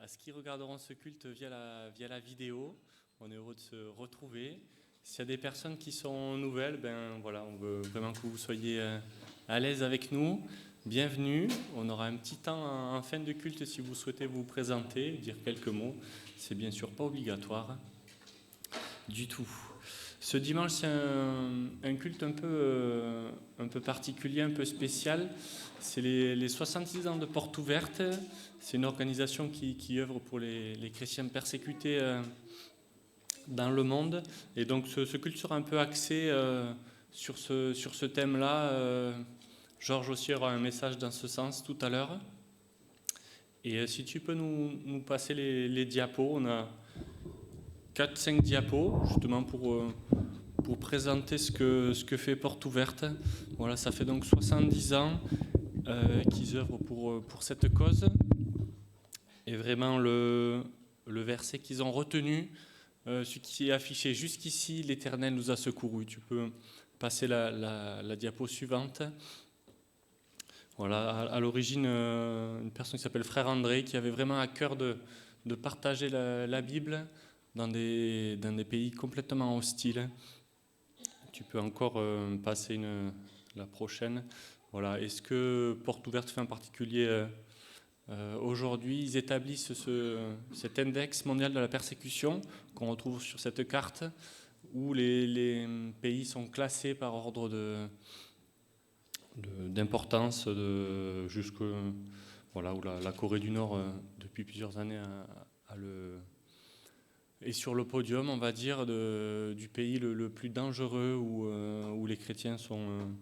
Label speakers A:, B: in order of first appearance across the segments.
A: à ceux qui regarderont ce culte via la vidéo. On est heureux de se retrouver. S'il y a des personnes qui sont nouvelles, on veut vraiment que vous soyez à l'aise avec nous. Bienvenue. On aura un petit temps en fin de culte si vous souhaitez vous présenter, dire quelques mots. C'est bien sûr pas obligatoire du tout. Ce dimanche, c'est un culte un peu particulier, un peu spécial. C'est les 66 ans de Porte Ouverte. C'est une organisation qui œuvre pour les chrétiens persécutés dans le monde. Et donc ce culte sera un peu axé sur ce thème-là. Georges aussi aura un message dans ce sens tout à l'heure. Et si tu peux nous passer les diapos, on a 4-5 diapos, justement pour présenter ce que fait Porte Ouverte. Voilà, ça fait donc 70 ans qu'ils œuvrent pour cette cause. Et vraiment, le verset qu'ils ont retenu, ce qui est affiché jusqu'ici, l'Éternel nous a secourus. Tu peux passer la diapo suivante. Voilà, à l'origine, une personne qui s'appelle Frère André, qui avait vraiment à cœur de partager la Bible dans des pays complètement hostiles. Tu peux encore passer la prochaine. Voilà. Et ce que Porte Ouverte fait en particulier aujourd'hui, ils établissent cet index mondial de la persécution qu'on retrouve sur cette carte, où les pays sont classés par ordre d'importance, où la Corée du Nord, depuis plusieurs années, est sur le podium, on va dire, du pays le plus dangereux où les chrétiens sont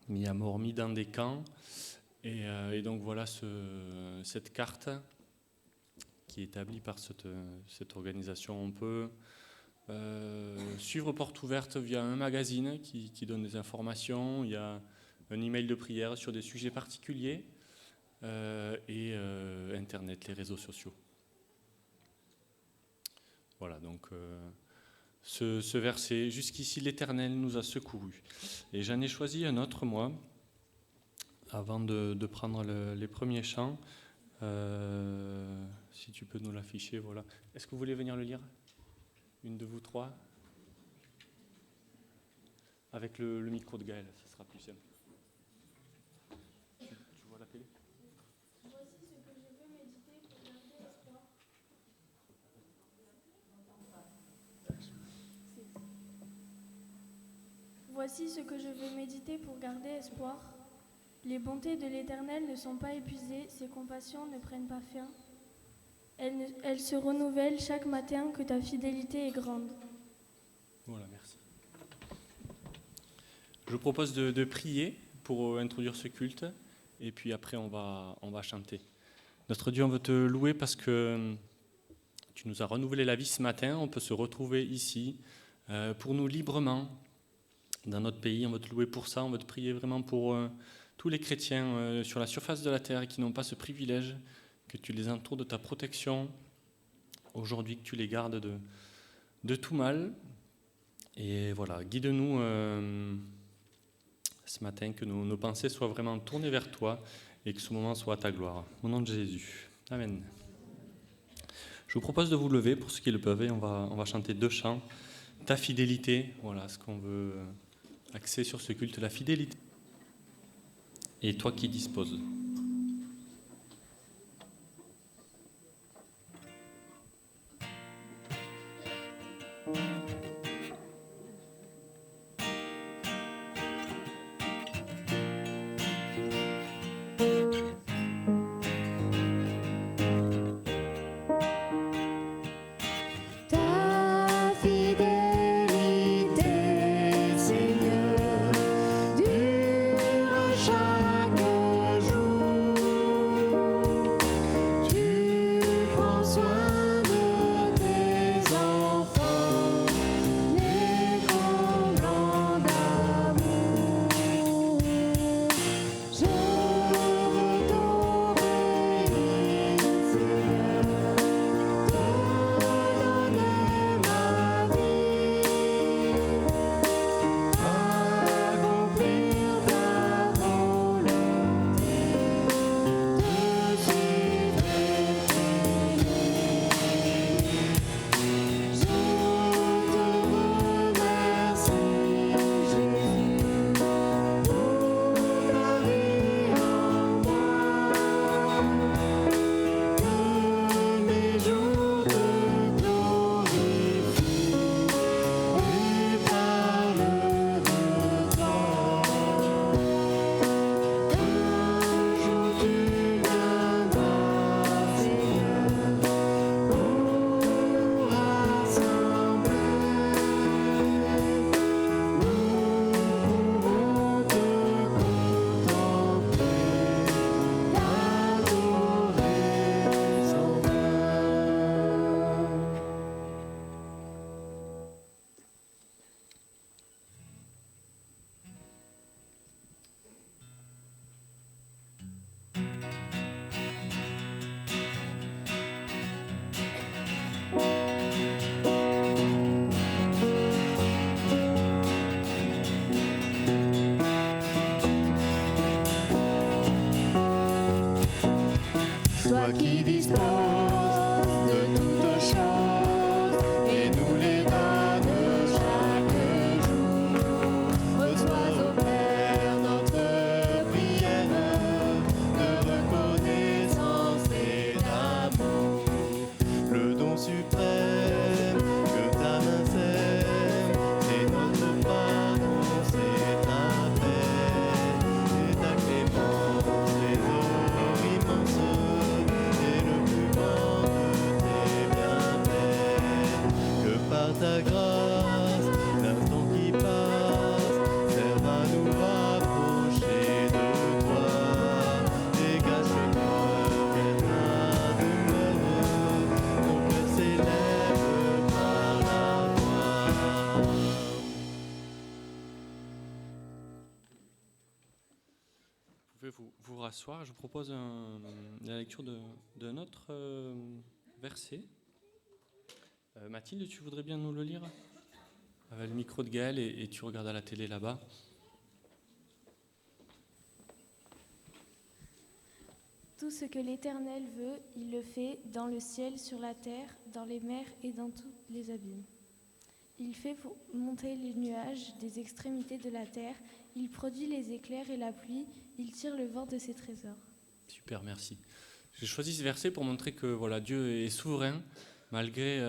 A: mis à mort, mis dans des camps. Et donc voilà cette carte qui est établie par cette organisation. On peut suivre Porte Ouverte via un magazine qui donne des informations. Il y a un email de prière sur des sujets particuliers et Internet, les réseaux sociaux. Voilà, donc ce verset, jusqu'ici l'Éternel nous a secourus. Et j'en ai choisi un autre, moi, avant de prendre les premiers chants. Si tu peux nous l'afficher, voilà. Est-ce que vous voulez venir le lire ? Une de vous trois ? Avec le micro de Gaël, ça sera plus simple. Tu vois la télé ?
B: Voici ce que je veux méditer pour garder espoir. Les bontés de l'Éternel ne sont pas épuisées, ses compassions ne prennent pas fin. Elles se renouvellent chaque matin, que ta fidélité est grande.
A: Voilà, merci. Je vous propose de prier pour introduire ce culte, et puis après on va chanter. Notre Dieu, on veut te louer parce que tu nous as renouvelé la vie ce matin. On peut se retrouver ici pour nous librement dans notre pays. On veut te louer pour ça. On veut te prier vraiment pour tous les chrétiens sur la surface de la terre qui n'ont pas ce privilège, que tu les entoures de ta protection aujourd'hui, que tu les gardes de tout mal. Et voilà, guide-nous ce matin, que nos pensées soient vraiment tournées vers toi et que ce moment soit à ta gloire. Au nom de Jésus. Amen. Je vous propose de vous lever pour ceux qui le peuvent et on va chanter 2 chants. Ta fidélité, voilà ce qu'on veut axer sur ce culte, la fidélité. Et toi qui disposes.
C: Soin de tes enfants.
A: pouvez vous rasseoir. Je vous propose la lecture d'un autre verset. Mathilde, tu voudrais bien nous le lire avec le micro de Gaël et tu regardes à la télé là-bas.
B: Tout ce que l'Éternel veut, il le fait dans le ciel, sur la terre, dans les mers et dans tous les abîmes. Il fait monter les nuages des extrémités de la terre, il produit les éclairs et la pluie, il tire le vent de ses trésors.
A: Super, merci. J'ai choisi ce verset pour montrer que voilà, Dieu est souverain, malgré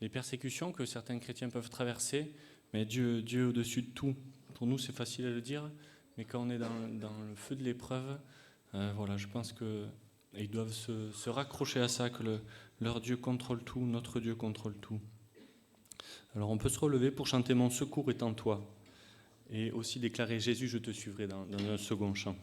A: les persécutions que certains chrétiens peuvent traverser, mais Dieu est au-dessus de tout. Pour nous, c'est facile à le dire, mais quand on est dans le feu de l'épreuve, voilà, je pense qu'ils doivent se raccrocher à ça, que leur Dieu contrôle tout, notre Dieu contrôle tout. Alors on peut se relever pour chanter « Mon secours est en toi » et aussi déclarer « Jésus, je te suivrai » dans un second chant.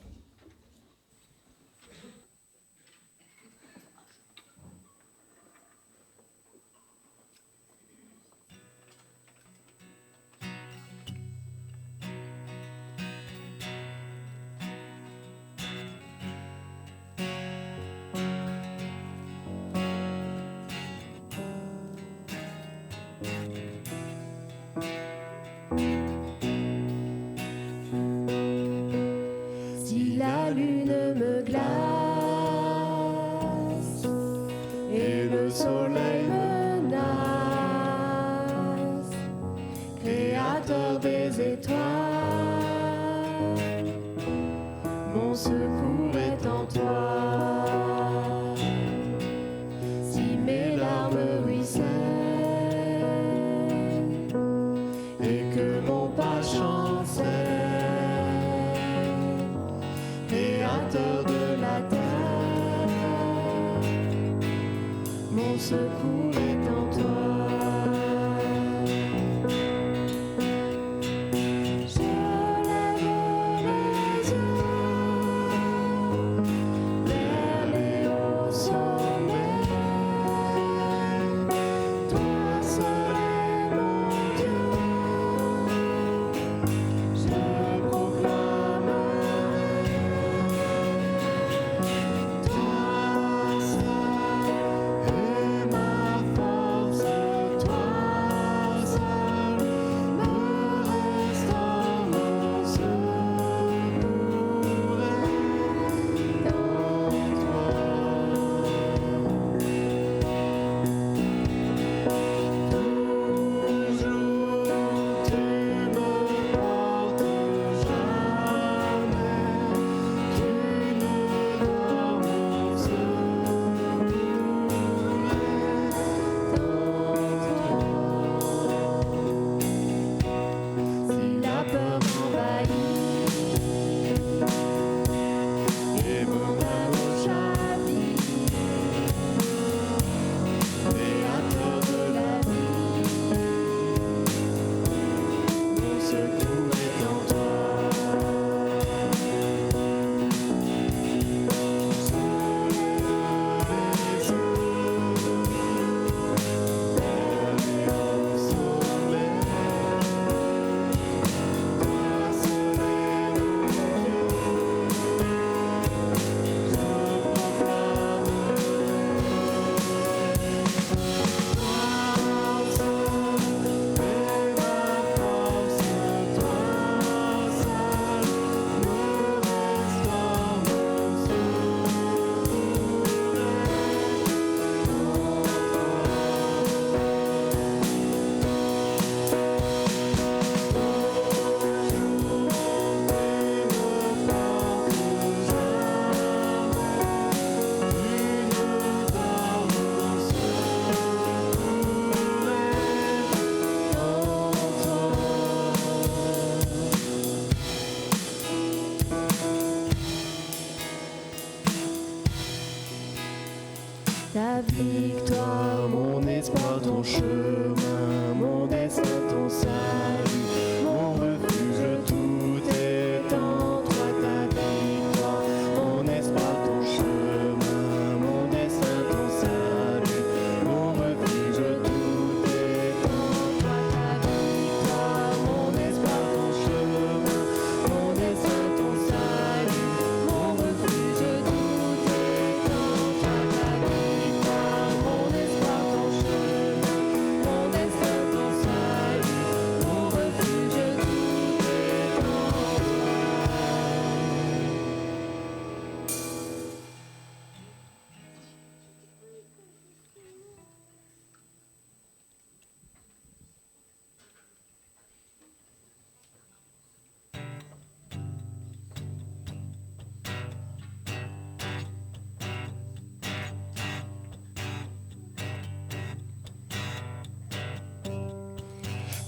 C: Ta victoire, mon espoir, ton chemin, mon destin, ton salut, mon refuge, tout est en toi. Ta victoire, mon espoir, ton chemin, mon destin, ton salut, mon refuge, tout est en toi. Ta victoire, mon espoir, ton chemin, mon destin, ton salut.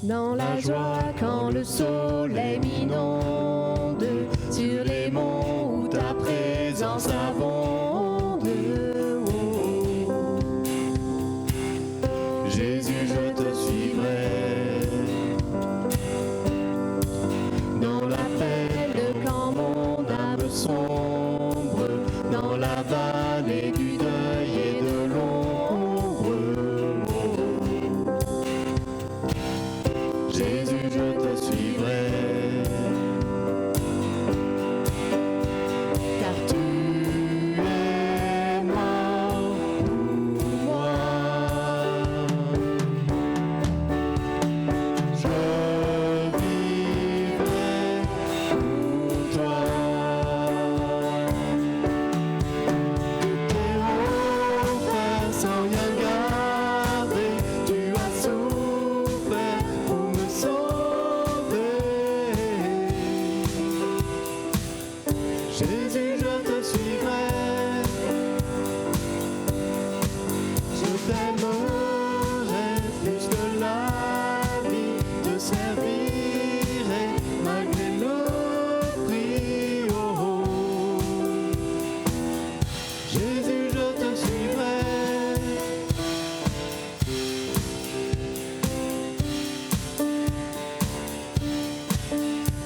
C: dans la joie quand le soleil m'inonde, sur les monts où ta présence abonde. Oh. Jésus, je te suivrai dans l'appel quand mon âme sombre, dans la vallée du deuil et de l'ombre. Jésus, je te suivrai, car tu es mort pour moi. Je vivrai pour toi. Tout est offert sans rien garder. Tu as souffert pour me sauver. Jésus, je te suivrai. Je t'aimerai plus que la vie. Te servirai malgré le prix. Oh, oh. Jésus, je te suivrai.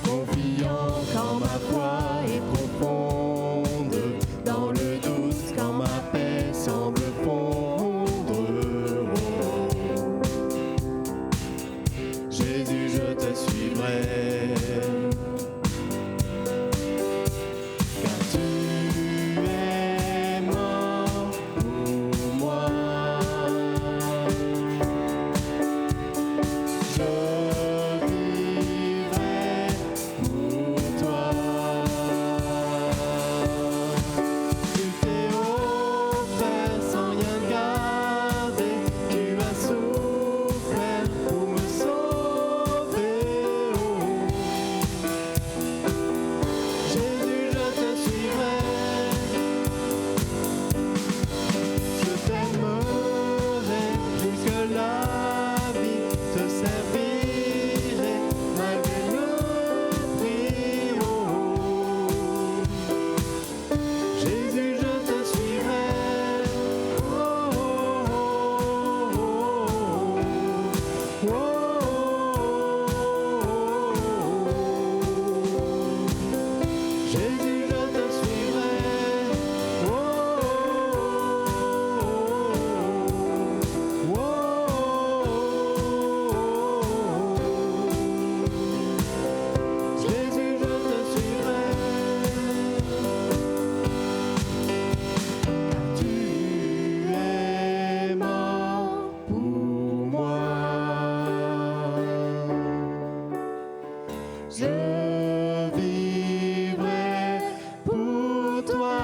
C: Confiant quand ma foi est profonde, dans le doute quand ma paix semble fondre. Oh. Jésus, je te suivrai, car tu es mort pour moi. Je vivrai pour toi. Tu t'es offert sans rien garder. Tu as souffert pour me sauver. Oh. Jésus, je te suivrai. Je t'aimerai plus que la vie. Te servirai malgré le prix. Oh. Jésus, je te suivrai. Oh, oh, oh, oh, oh, oh. Jésus, je te suivrai. Oh, oh, oh, oh, oh. Jésus, je te suivrai, car tu es mort pour moi. Je vivrai pour toi.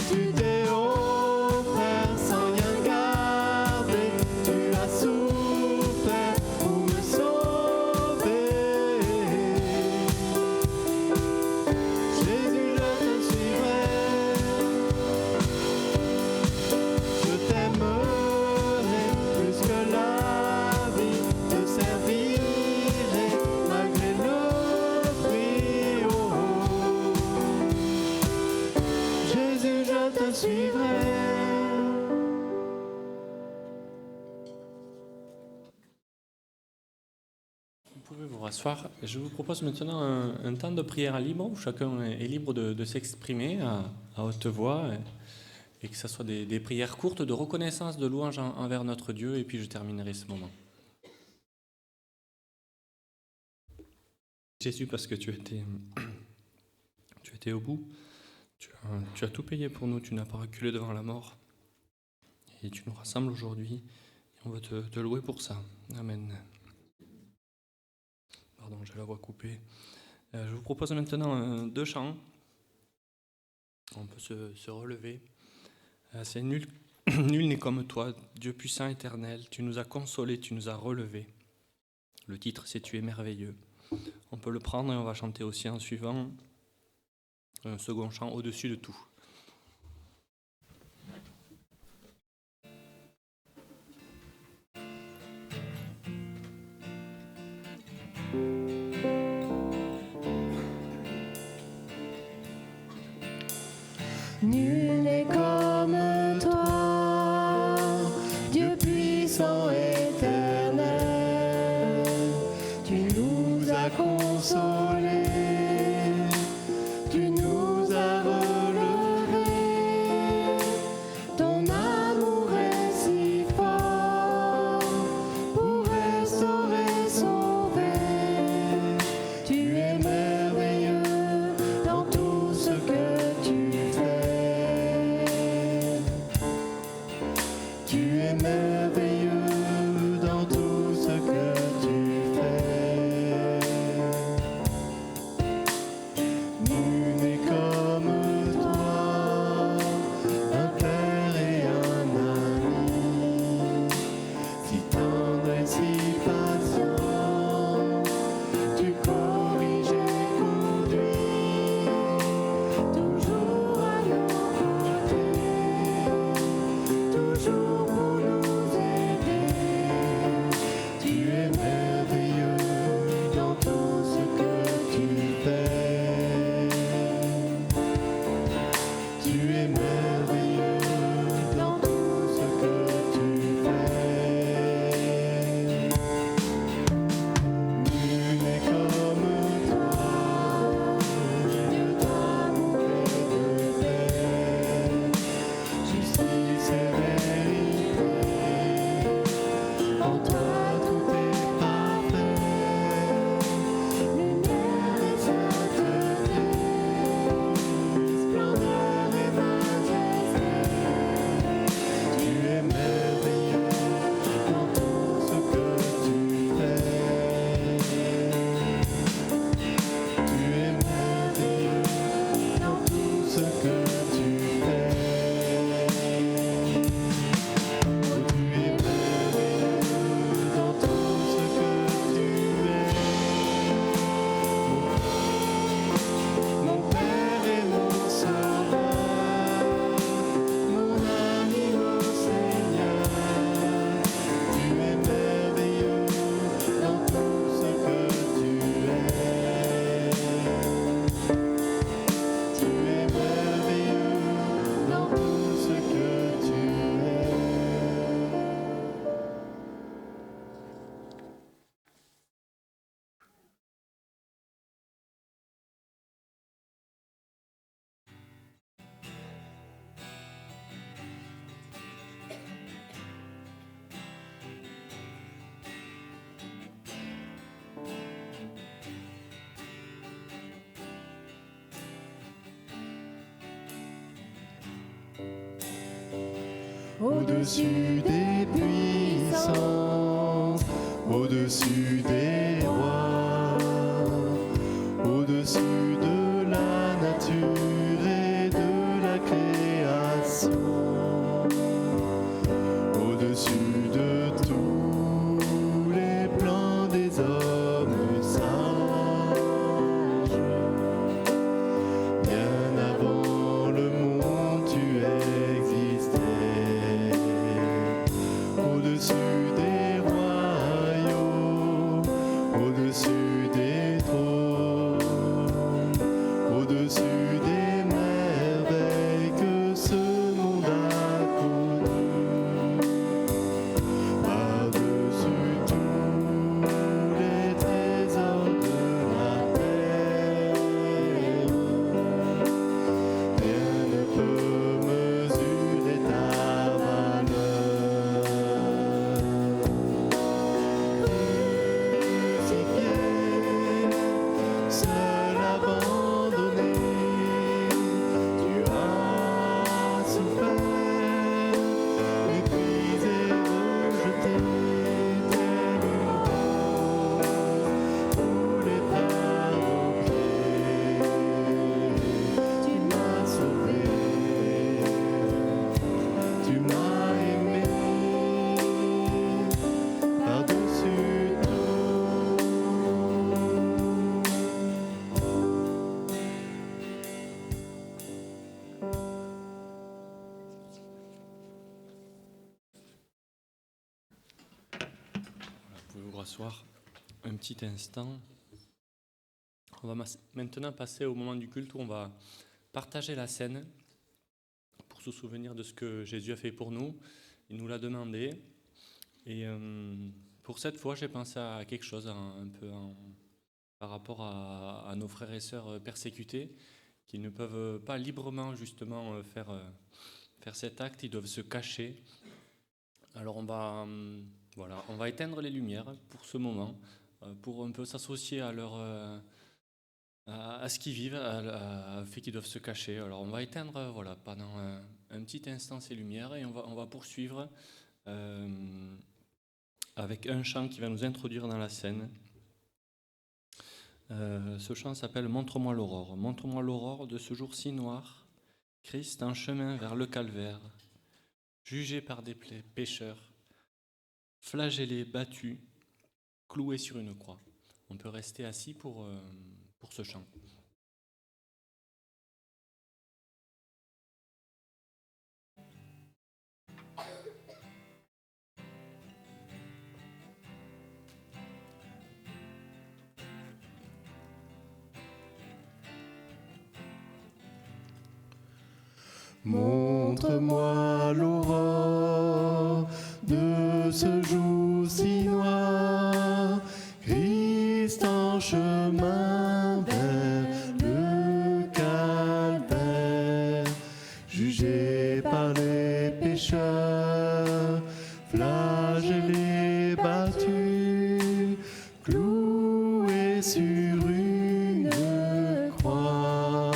C: Tu t'es offert sans rien garder. Tu as souffert pour me sauver. Jésus, je te suivrai. Je t'aimerai plus que la vie. Te servirai malgré le prix. Oh. Jésus, je te suivrai.
A: Vous pouvez vous rasseoir. Je vous propose maintenant un temps de prière libre où chacun est libre de s'exprimer à haute voix et que ce soit des prières courtes de reconnaissance, de louange envers notre Dieu, et puis je terminerai ce moment. Jésus, parce que tu étais au bout, tu as tout payé pour nous, tu n'as pas reculé devant la mort, et tu nous rassembles aujourd'hui, et on veut te louer pour ça. Amen. Pardon, j'ai la voix coupée. Je vous propose maintenant 2 chants. On peut se relever. C'est nul n'est comme toi, Dieu puissant éternel. Tu nous as consolés, tu nous as relevés. Le titre, c'est Tu es merveilleux. On peut le prendre et on va chanter aussi en suivant un second chant au-dessus de tout.
C: Nul n'est comme toi, Dieu puissant éternel. Tu nous as consolés, tu nous as relevés. Ton amour est si fort pour restaurer, sauver. Tu es merveilleux dans tout ce que tu fais. Tu es merveilleux dans tout ce que tu fais. Nul n'est comme toi, un père et un ami, si tendre et si patient. Tu corriges et conduis, toujours à nos côtés, toujours pour nous aider. Tu es merveilleux dans tout ce que tu fais. Tu es merveilleux dans tout ce que tu fais. Nul n'est comme toi, Dieu d'amour et de paix, justice et vérité. En toi tout est parfait, lumière et sainteté, splendeur et majesté. Tu es merveilleux dans tout ce que tu fais. Tu es merveilleux dans tout ce que tu fais. Oh, tu es merveilleux dans tout ce que tu es. Mon Père et mon Sauveur, mon ami, mon Seigneur. Tu es merveilleux dans tout ce que tu es. Tu es merveilleux dans tout ce que tu es. Au-dessus des puissances, au-dessus des rois, au-dessus de la nature et de la création, au-dessus de tous les plans des hommes sages. Bien avant le monde, tu existais. Au-dessus des royaumes, au-dessus des trônes, au-dessus des merveilles que ce monde a connues. Par-dessus tous les trésors de la terre, rien ne peut mesurer ta valeur. Crucifié, seul abandonné, tu as souffert, méprisé, rejeté, tel une rose, foulé par nos pieds. Tu m'as sauvé, tu m'as aimé, par-dessus tout.
A: Vous pouvez vous rasseoir un petit instant. On va maintenant passer au moment du culte où on va partager la scène. se souvenir de ce que Jésus a fait pour nous. Il nous l'a demandé. Et pour cette fois, j'ai pensé à quelque chose par rapport à nos frères et sœurs persécutés qui ne peuvent pas librement justement faire cet acte, ils doivent se cacher. Alors on va éteindre les lumières pour ce moment, pour un peu s'associer à à ce qu'ils vivent, au fait qu'ils doivent se cacher. Alors on va éteindre pendant un petit instant ces lumières et on va poursuivre avec un chant qui va nous introduire dans la scène. Ce chant s'appelle « Montre-moi l'aurore ». Montre-moi l'aurore de ce jour si noir, Christ en chemin vers le calvaire, jugé par des pécheurs, flagellé, battu, cloué sur une croix. On peut rester assis pour ce chant.
C: Montre-moi l'aurore de ce jour si noir, Christ en chemin vers le calvaire, jugé par les pécheurs, flagellé, battu, cloué sur une croix.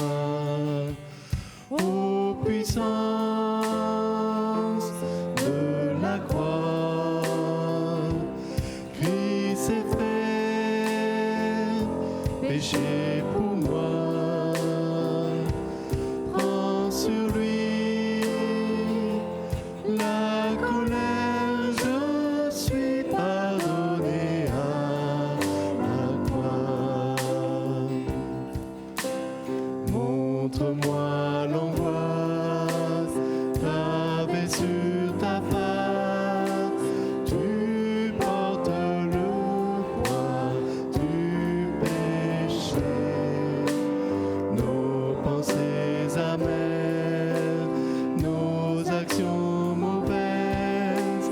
C: Ô puissance de la croix, Christ s'est fait péché pour moi. Prends sur lui la colère, je suis pardonné à la croix. Montre-moi l'angoisse gravée sur ta face, tu portes le poids du péché. Nos pensées amères, nos actions mauvaises,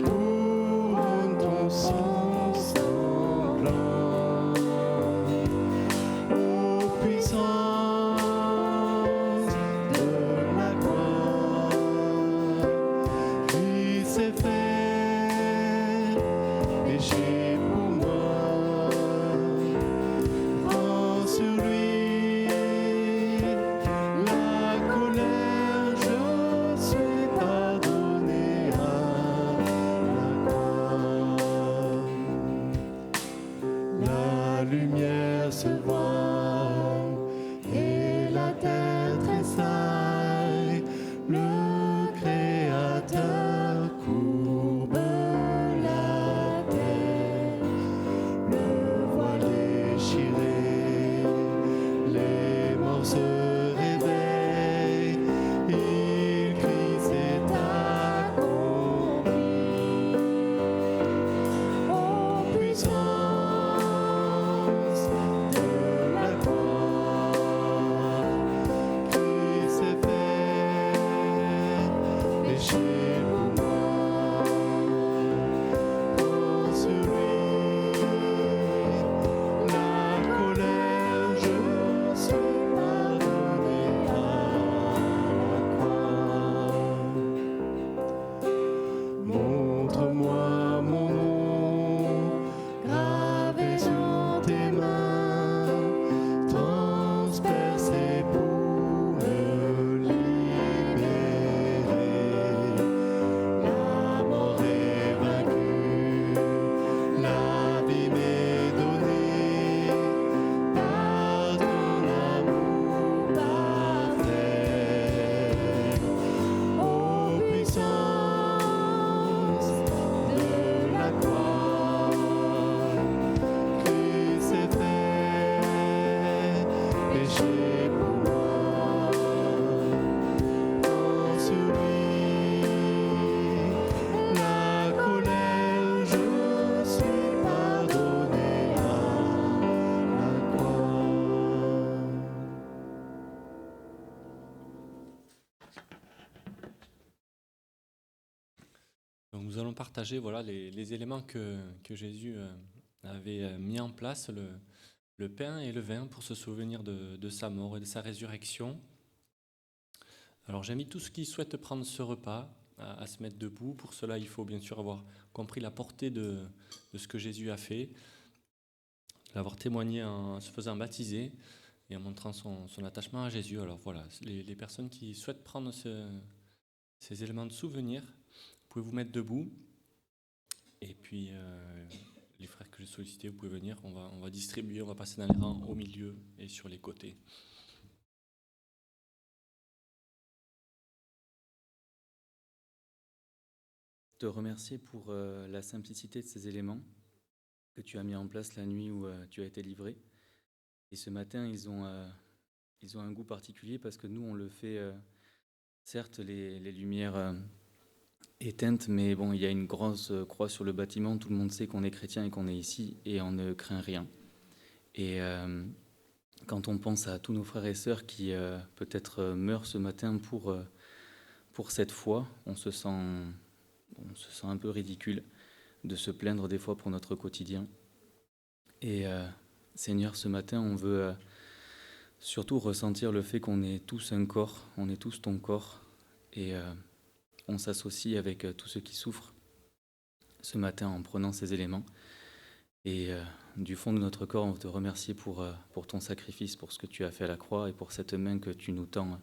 C: couronnent ton sang sanglant. Ô puissance de la croix, Christ s'est fait péché pour moi. Prends sur lui la colère, je suis pardonné à la croix. La lumière se voit et la terre tressaille, le Créateur courbe la terre, le voile déchiré, les morts se réveillent, il crie c'est accompli. Ô puissance de la croix, Christ s'est fait péché pour moi. Prends sur lui la colère, je suis pardonné à la croix. Montre-moi mon nom gravé sur tes mains, transpercé pour me libérer. La mort est vaincue, la vie m'est donnée par ton amour parfait. Ô puissance de la croix, Christ s'est fait péché pour moi. Prends sur lui la colère, je suis pardonné à la croix.
A: nous allons partager voilà, les éléments que Jésus avait mis en place, le pain et le vin, pour se souvenir de sa mort et de sa résurrection. Alors j'invite tous qui souhaitent prendre ce repas à se mettre debout. Pour cela, il faut bien sûr avoir compris la portée de ce que Jésus a fait, l'avoir témoigné en se faisant baptiser et en montrant son attachement à Jésus. Alors voilà, les personnes qui souhaitent prendre ces éléments de souvenir, vous pouvez vous mettre debout. Et puis les frères que j'ai sollicités, vous pouvez venir, on va distribuer, on va passer dans les rangs au milieu et sur les côtés.
D: Te remercier pour la simplicité de ces éléments que tu as mis en place la nuit où tu as été livré. Et ce matin, ils ont un goût particulier parce que nous, on le fait, certes, les lumières éteintes, mais bon, il y a une grosse croix sur le bâtiment. Tout le monde sait qu'on est chrétien et qu'on est ici et on ne craint rien. Et quand on pense à tous nos frères et sœurs qui peut-être meurent ce matin pour cette foi, on se sent un peu ridicule de se plaindre des fois pour notre quotidien. Et Seigneur, ce matin, on veut surtout ressentir le fait qu'on est tous un corps, on est tous ton corps, et on s'associe avec tous ceux qui souffrent ce matin en prenant ces éléments. Et du fond de notre corps, on veut te remercier pour ton sacrifice, pour ce que tu as fait à la croix et pour cette main que tu nous tends,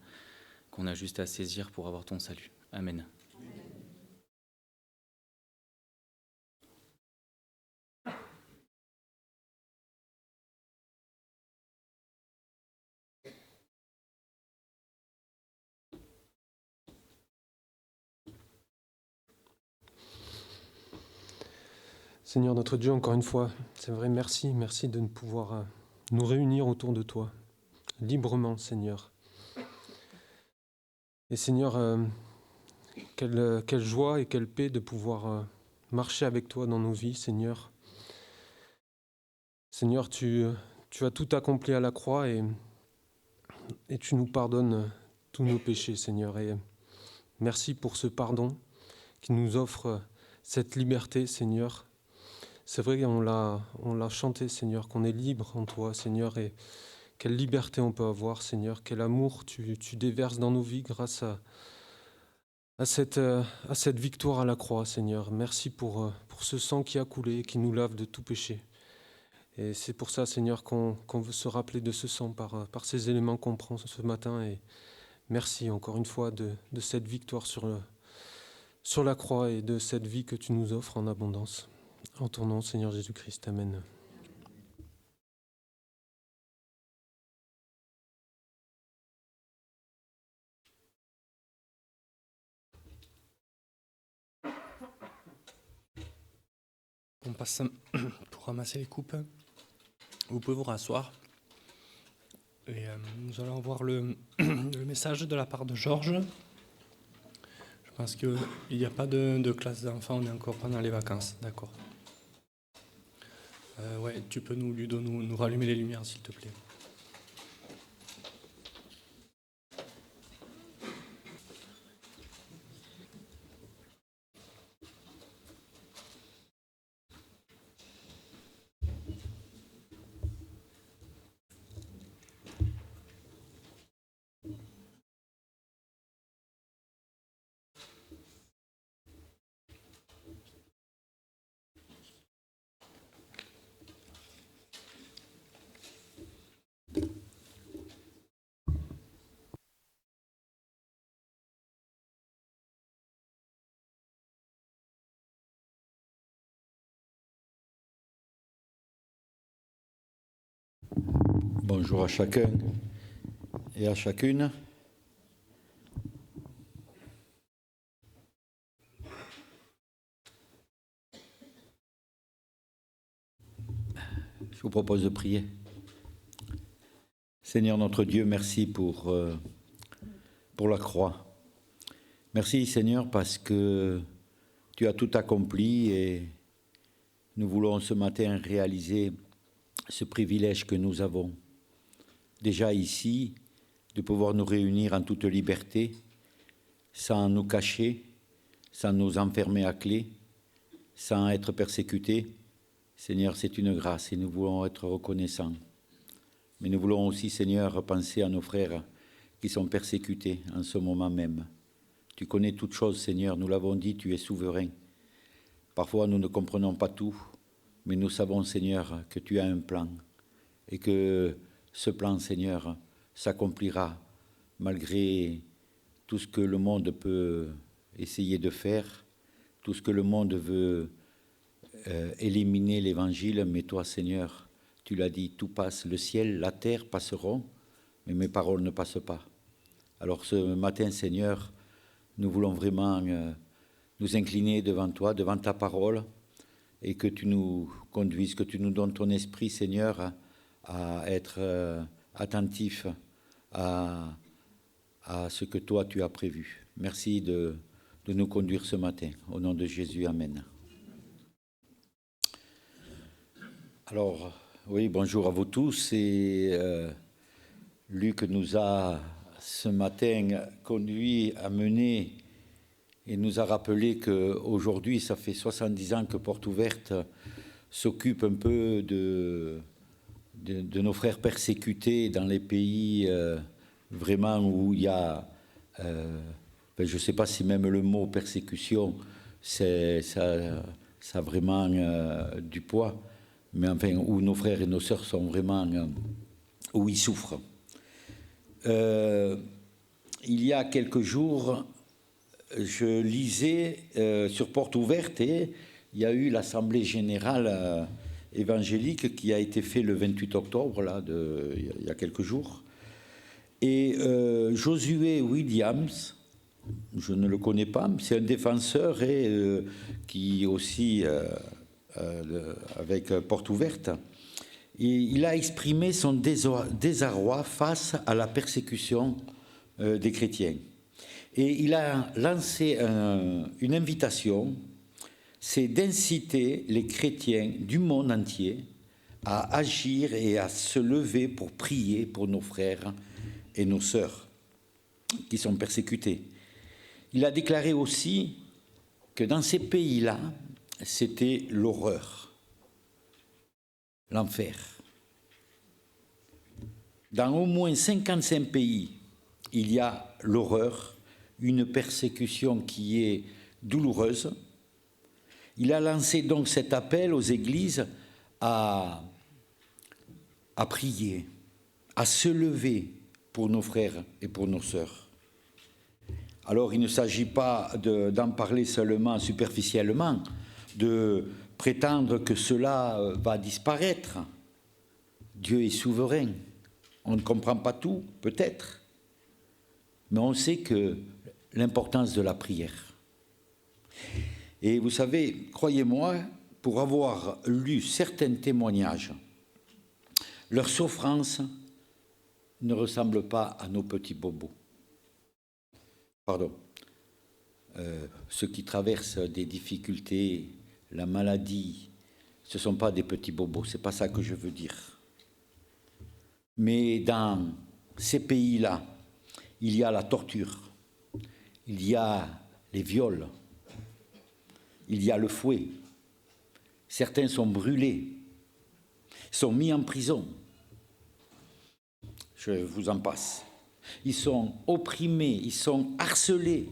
D: qu'on a juste à saisir pour avoir ton salut. Amen.
E: Seigneur notre Dieu, encore une fois, c'est vrai, merci de nous pouvoir nous réunir autour de toi, librement, Seigneur. Et Seigneur, quelle joie et quelle paix de pouvoir marcher avec toi dans nos vies, Seigneur. Seigneur, tu as tout accompli à la croix et tu nous pardonnes tous nos péchés, Seigneur. Et merci pour ce pardon qui nous offre cette liberté, Seigneur. C'est vrai, on l'a chanté, Seigneur, qu'on est libre en toi, Seigneur, et quelle liberté on peut avoir, Seigneur, quel amour tu déverses dans nos vies grâce à cette victoire à la croix, Seigneur. Merci pour ce sang qui a coulé, qui nous lave de tout péché. Et c'est pour ça, Seigneur, qu'on veut se rappeler de ce sang par ces éléments qu'on prend ce matin. Et merci encore une fois de cette victoire sur la croix et de cette vie que tu nous offres en abondance. En ton nom, Seigneur Jésus-Christ. Amen.
A: On passe pour ramasser les coupes. Vous pouvez vous rasseoir. Et nous allons voir le message de la part de Georges. Je pense qu'il n'y a pas de classe d'enfants, on est encore pendant les vacances, d'accord. Ouais, tu peux nous rallumer les lumières, s'il te plaît.
F: Bonjour à chacun et à chacune. Je vous propose de prier. Seigneur notre Dieu, merci pour la croix. Merci Seigneur parce que tu as tout accompli et nous voulons ce matin réaliser ce privilège que nous avons déjà ici, de pouvoir nous réunir en toute liberté, sans nous cacher, sans nous enfermer à clé, sans être persécutés. Seigneur, c'est une grâce et nous voulons être reconnaissants. Mais nous voulons aussi, Seigneur, penser à nos frères qui sont persécutés en ce moment même. Tu connais toutes choses, Seigneur, nous l'avons dit, tu es souverain. Parfois, nous ne comprenons pas tout, mais nous savons, Seigneur, que tu as un plan et que ce plan, Seigneur, s'accomplira malgré tout ce que le monde peut essayer de faire, tout ce que le monde veut éliminer l'Évangile, mais toi, Seigneur, tu l'as dit, tout passe, le ciel, la terre passeront, mais mes paroles ne passent pas. Alors ce matin, Seigneur, nous voulons vraiment nous incliner devant toi, devant ta parole, et que tu nous conduises, que tu nous donnes ton esprit, Seigneur, à être attentif à ce que toi tu as prévu. Merci de nous conduire ce matin. Au nom de Jésus, Amen. Alors, oui, bonjour à vous tous. Et Luc nous a ce matin conduit à mener et nous a rappelé qu'aujourd'hui, ça fait 70 ans que Porte Ouverte s'occupe un peu de nos frères persécutés dans les pays vraiment où il y a, je ne sais pas si même le mot persécution, ça a vraiment du poids, mais enfin où nos frères et nos sœurs sont vraiment, où ils souffrent. Il y a quelques jours, je lisais sur Porte Ouverte et il y a eu l'Assemblée Générale évangélique qui a été faite le 28 octobre, là, il y a quelques jours. Et Josué Williams, je ne le connais pas, mais c'est un défenseur et qui aussi, avec Porte Ouverte, et il a exprimé son désarroi face à la persécution des chrétiens. Et il a lancé une invitation, c'est d'inciter les chrétiens du monde entier à agir et à se lever pour prier pour nos frères et nos sœurs qui sont persécutés. Il a déclaré aussi que dans ces pays-là, c'était l'horreur, l'enfer. Dans au moins 55 pays, il y a l'horreur, une persécution qui est douloureuse. Il a lancé donc cet appel aux églises à prier, à se lever pour nos frères et pour nos sœurs. Alors il ne s'agit pas d'en parler seulement superficiellement, de prétendre que cela va disparaître. Dieu est souverain. On ne comprend pas tout, peut-être, mais on sait que l'importance de la prière. Et vous savez, croyez-moi, pour avoir lu certains témoignages, leur souffrance ne ressemble pas à nos petits bobos. Pardon. Ceux qui traversent des difficultés, la maladie, ce ne sont pas des petits bobos, ce n'est pas ça que je veux dire. Mais dans ces pays-là, il y a la torture, il y a les viols, il y a le fouet. Certains sont brûlés, sont mis en prison. Je vous en passe. Ils sont opprimés, ils sont harcelés.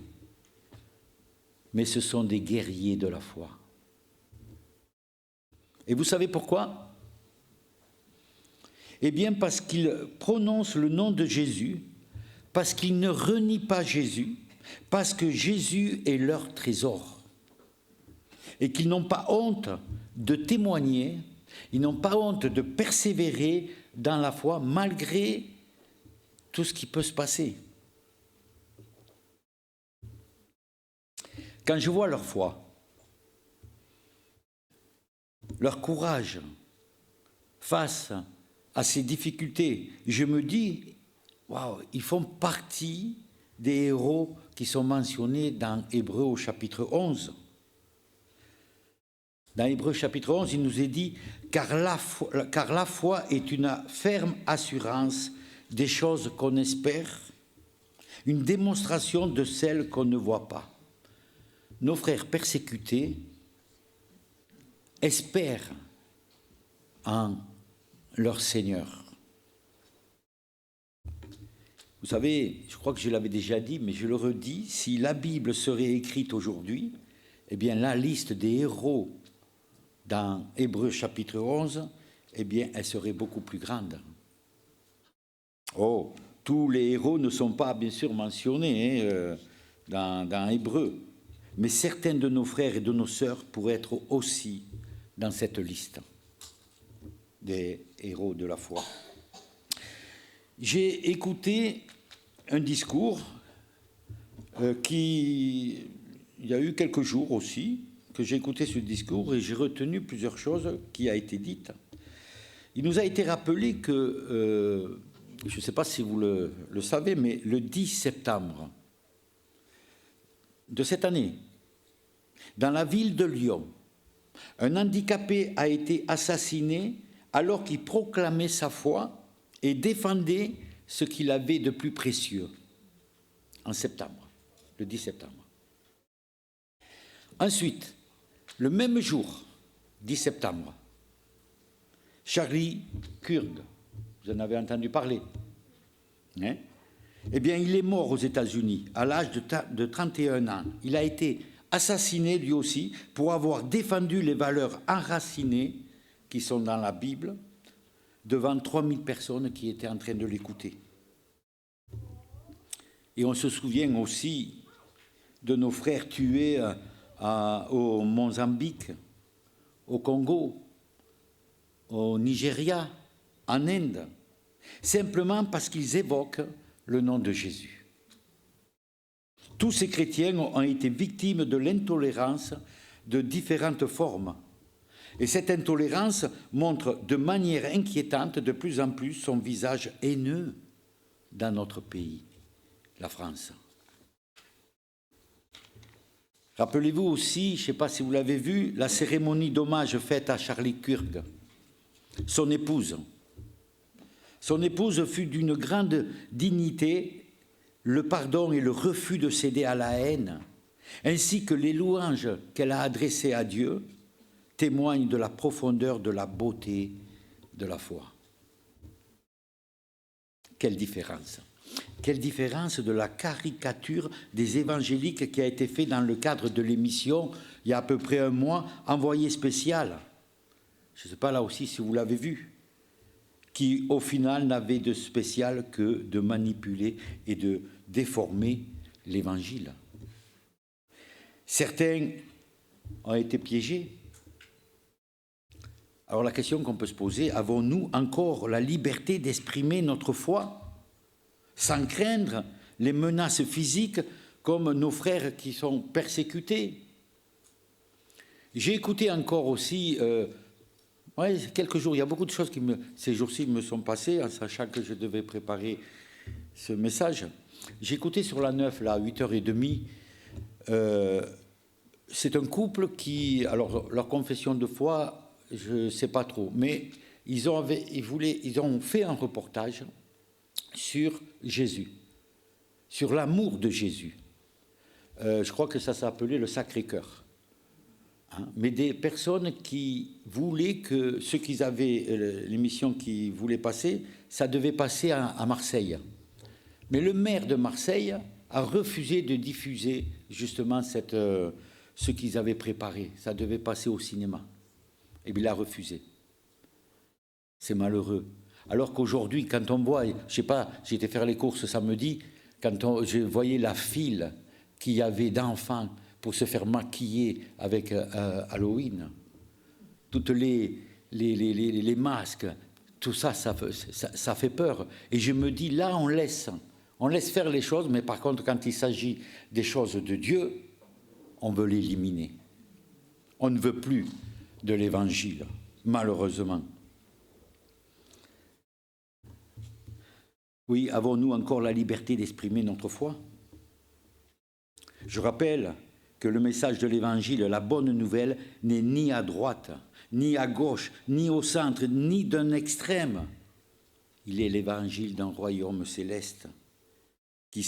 F: Mais ce sont des guerriers de la foi. Et vous savez pourquoi ? Eh bien parce qu'ils prononcent le nom de Jésus, parce qu'ils ne renient pas Jésus, parce que Jésus est leur trésor. Et qu'ils n'ont pas honte de témoigner, ils n'ont pas honte de persévérer dans la foi malgré tout ce qui peut se passer. Quand je vois leur foi, leur courage face à ces difficultés, je me dis, waouh, ils font partie des héros qui sont mentionnés dans Hébreux au chapitre 11. Dans Hébreux chapitre 11, il nous est dit « Car la foi est une ferme assurance des choses qu'on espère, une démonstration de celles qu'on ne voit pas. » nos frères persécutés espèrent en leur Seigneur. Vous savez, je crois que je l'avais déjà dit, mais je le redis, si la Bible serait écrite aujourd'hui, eh bien la liste des héros dans Hébreux chapitre 11, eh bien elle serait beaucoup plus grande. Oh, tous les héros ne sont pas bien sûr mentionnés dans Hébreux, mais certains de nos frères et de nos sœurs pourraient être aussi dans cette liste des héros de la foi. J'ai écouté un discours il y a eu quelques jours aussi, que j'ai écouté ce discours et j'ai retenu plusieurs choses qui a été dites. Il nous a été rappelé que, je ne sais pas si vous le savez, mais le 10 septembre de cette année, dans la ville de Lyon, un handicapé a été assassiné alors qu'il proclamait sa foi et défendait ce qu'il avait de plus précieux, en septembre, le 10 septembre. Ensuite, le même jour, 10 septembre, Charlie Kirk, vous en avez entendu parler, hein? Eh bien, il est mort aux États-Unis à l'âge de 31 ans. Il a été assassiné lui aussi pour avoir défendu les valeurs enracinées qui sont dans la Bible devant 3000 personnes qui étaient en train de l'écouter. Et on se souvient aussi de nos frères tués au Mozambique, au Congo, au Nigeria, en Inde, simplement parce qu'ils évoquent le nom de Jésus. Tous ces chrétiens ont été victimes de l'intolérance de différentes formes. Et cette intolérance montre de manière inquiétante de plus en plus son visage haineux dans notre pays, la France. Rappelez-vous aussi, je ne sais pas si vous l'avez vu, la cérémonie d'hommage faite à Charlie Kirk, son épouse. Son épouse fut d'une grande dignité, le pardon et le refus de céder à la haine, ainsi que les louanges qu'elle a adressées à Dieu, témoignent de la profondeur de la beauté de la foi. Quelle différence! Quelle différence de la caricature des évangéliques qui a été faite dans le cadre de l'émission, il y a à peu près un mois, Envoyé spécial. Je ne sais pas là aussi si vous l'avez vu, qui au final n'avait de spécial que de manipuler et de déformer l'évangile. Certains ont été piégés. Alors la question qu'on peut se poser, avons-nous encore la liberté d'exprimer notre foi sans craindre les menaces physiques comme nos frères qui sont persécutés? J'ai écouté encore aussi, quelques jours, il y a beaucoup de choses qui ces jours-ci me sont passées, en sachant que je devais préparer ce message. J'ai écouté sur la 9, là, à 8h30, c'est un couple qui, alors leur confession de foi, je ne sais pas trop, mais ils ont fait un reportage sur Jésus, sur l'amour de Jésus. Je crois que ça s'appelait le Sacré-Cœur. Hein, mais des personnes qui voulaient que ce qu'ils avaient, l'émission qu'ils voulaient passer, ça devait passer à Marseille. Mais le maire de Marseille a refusé de diffuser justement ce qu'ils avaient préparé. Ça devait passer au cinéma. Et bien il a refusé. C'est malheureux. Alors qu'aujourd'hui, quand on voit, je ne sais pas, j'ai été faire les courses samedi, quand je voyais la file qu'il y avait d'enfants pour se faire maquiller avec Halloween, toutes les masques, tout ça, ça fait peur. Et je me dis, là, on laisse faire les choses, mais par contre, quand il s'agit des choses de Dieu, on veut l'éliminer. On ne veut plus de l'Évangile, malheureusement. Oui, avons-nous encore la liberté d'exprimer notre foi? Je rappelle que le message de l'Évangile, la bonne nouvelle, n'est ni à droite, ni à gauche, ni au centre, ni d'un extrême. Il est l'Évangile d'un royaume céleste qui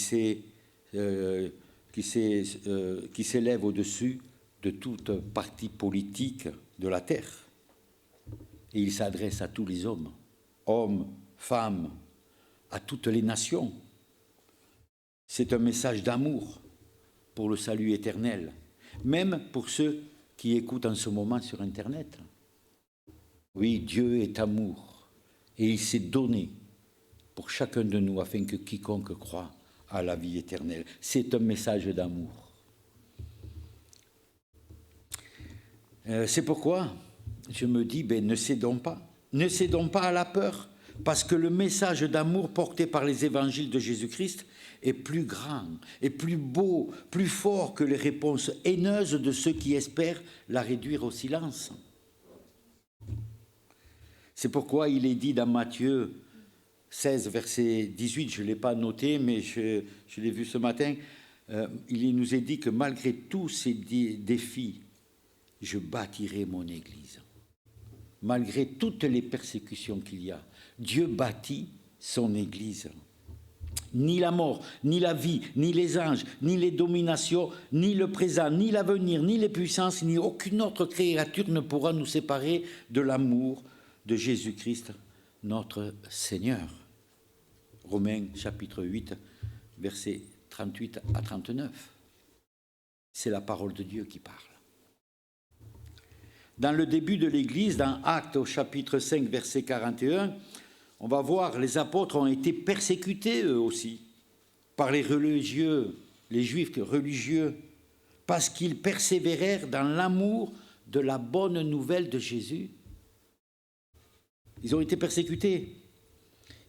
F: qui s'élève au-dessus de toute parti politique de la terre. Et il s'adresse à tous les hommes, femmes, à toutes les nations. C'est un message d'amour pour le salut éternel, même pour ceux qui écoutent en ce moment sur Internet. Oui, Dieu est amour et il s'est donné pour chacun de nous afin que quiconque croit à la vie éternelle. C'est un message d'amour. C'est pourquoi je me dis, ne cédons pas à la peur, parce que le message d'amour porté par les évangiles de Jésus-Christ est plus grand, est plus beau, plus fort que les réponses haineuses de ceux qui espèrent la réduire au silence. C'est pourquoi il est dit dans Matthieu 16, verset 18, je ne l'ai pas noté, mais je l'ai vu ce matin, il nous est dit que malgré tous ces défis, je bâtirai mon Église. Malgré toutes les persécutions qu'il y a, Dieu bâtit son Église. Ni la mort, ni la vie, ni les anges, ni les dominations, ni le présent, ni l'avenir, ni les puissances, ni aucune autre créature ne pourra nous séparer de l'amour de Jésus-Christ, notre Seigneur. Romains chapitre 8, versets 38 à 39. C'est la parole de Dieu qui parle. Dans le début de l'Église, dans Actes au chapitre 5, verset 41, on va voir les apôtres ont été persécutés eux aussi par les religieux, les juifs religieux, parce qu'ils persévérèrent dans l'amour de la bonne nouvelle de Jésus. Ils ont été persécutés.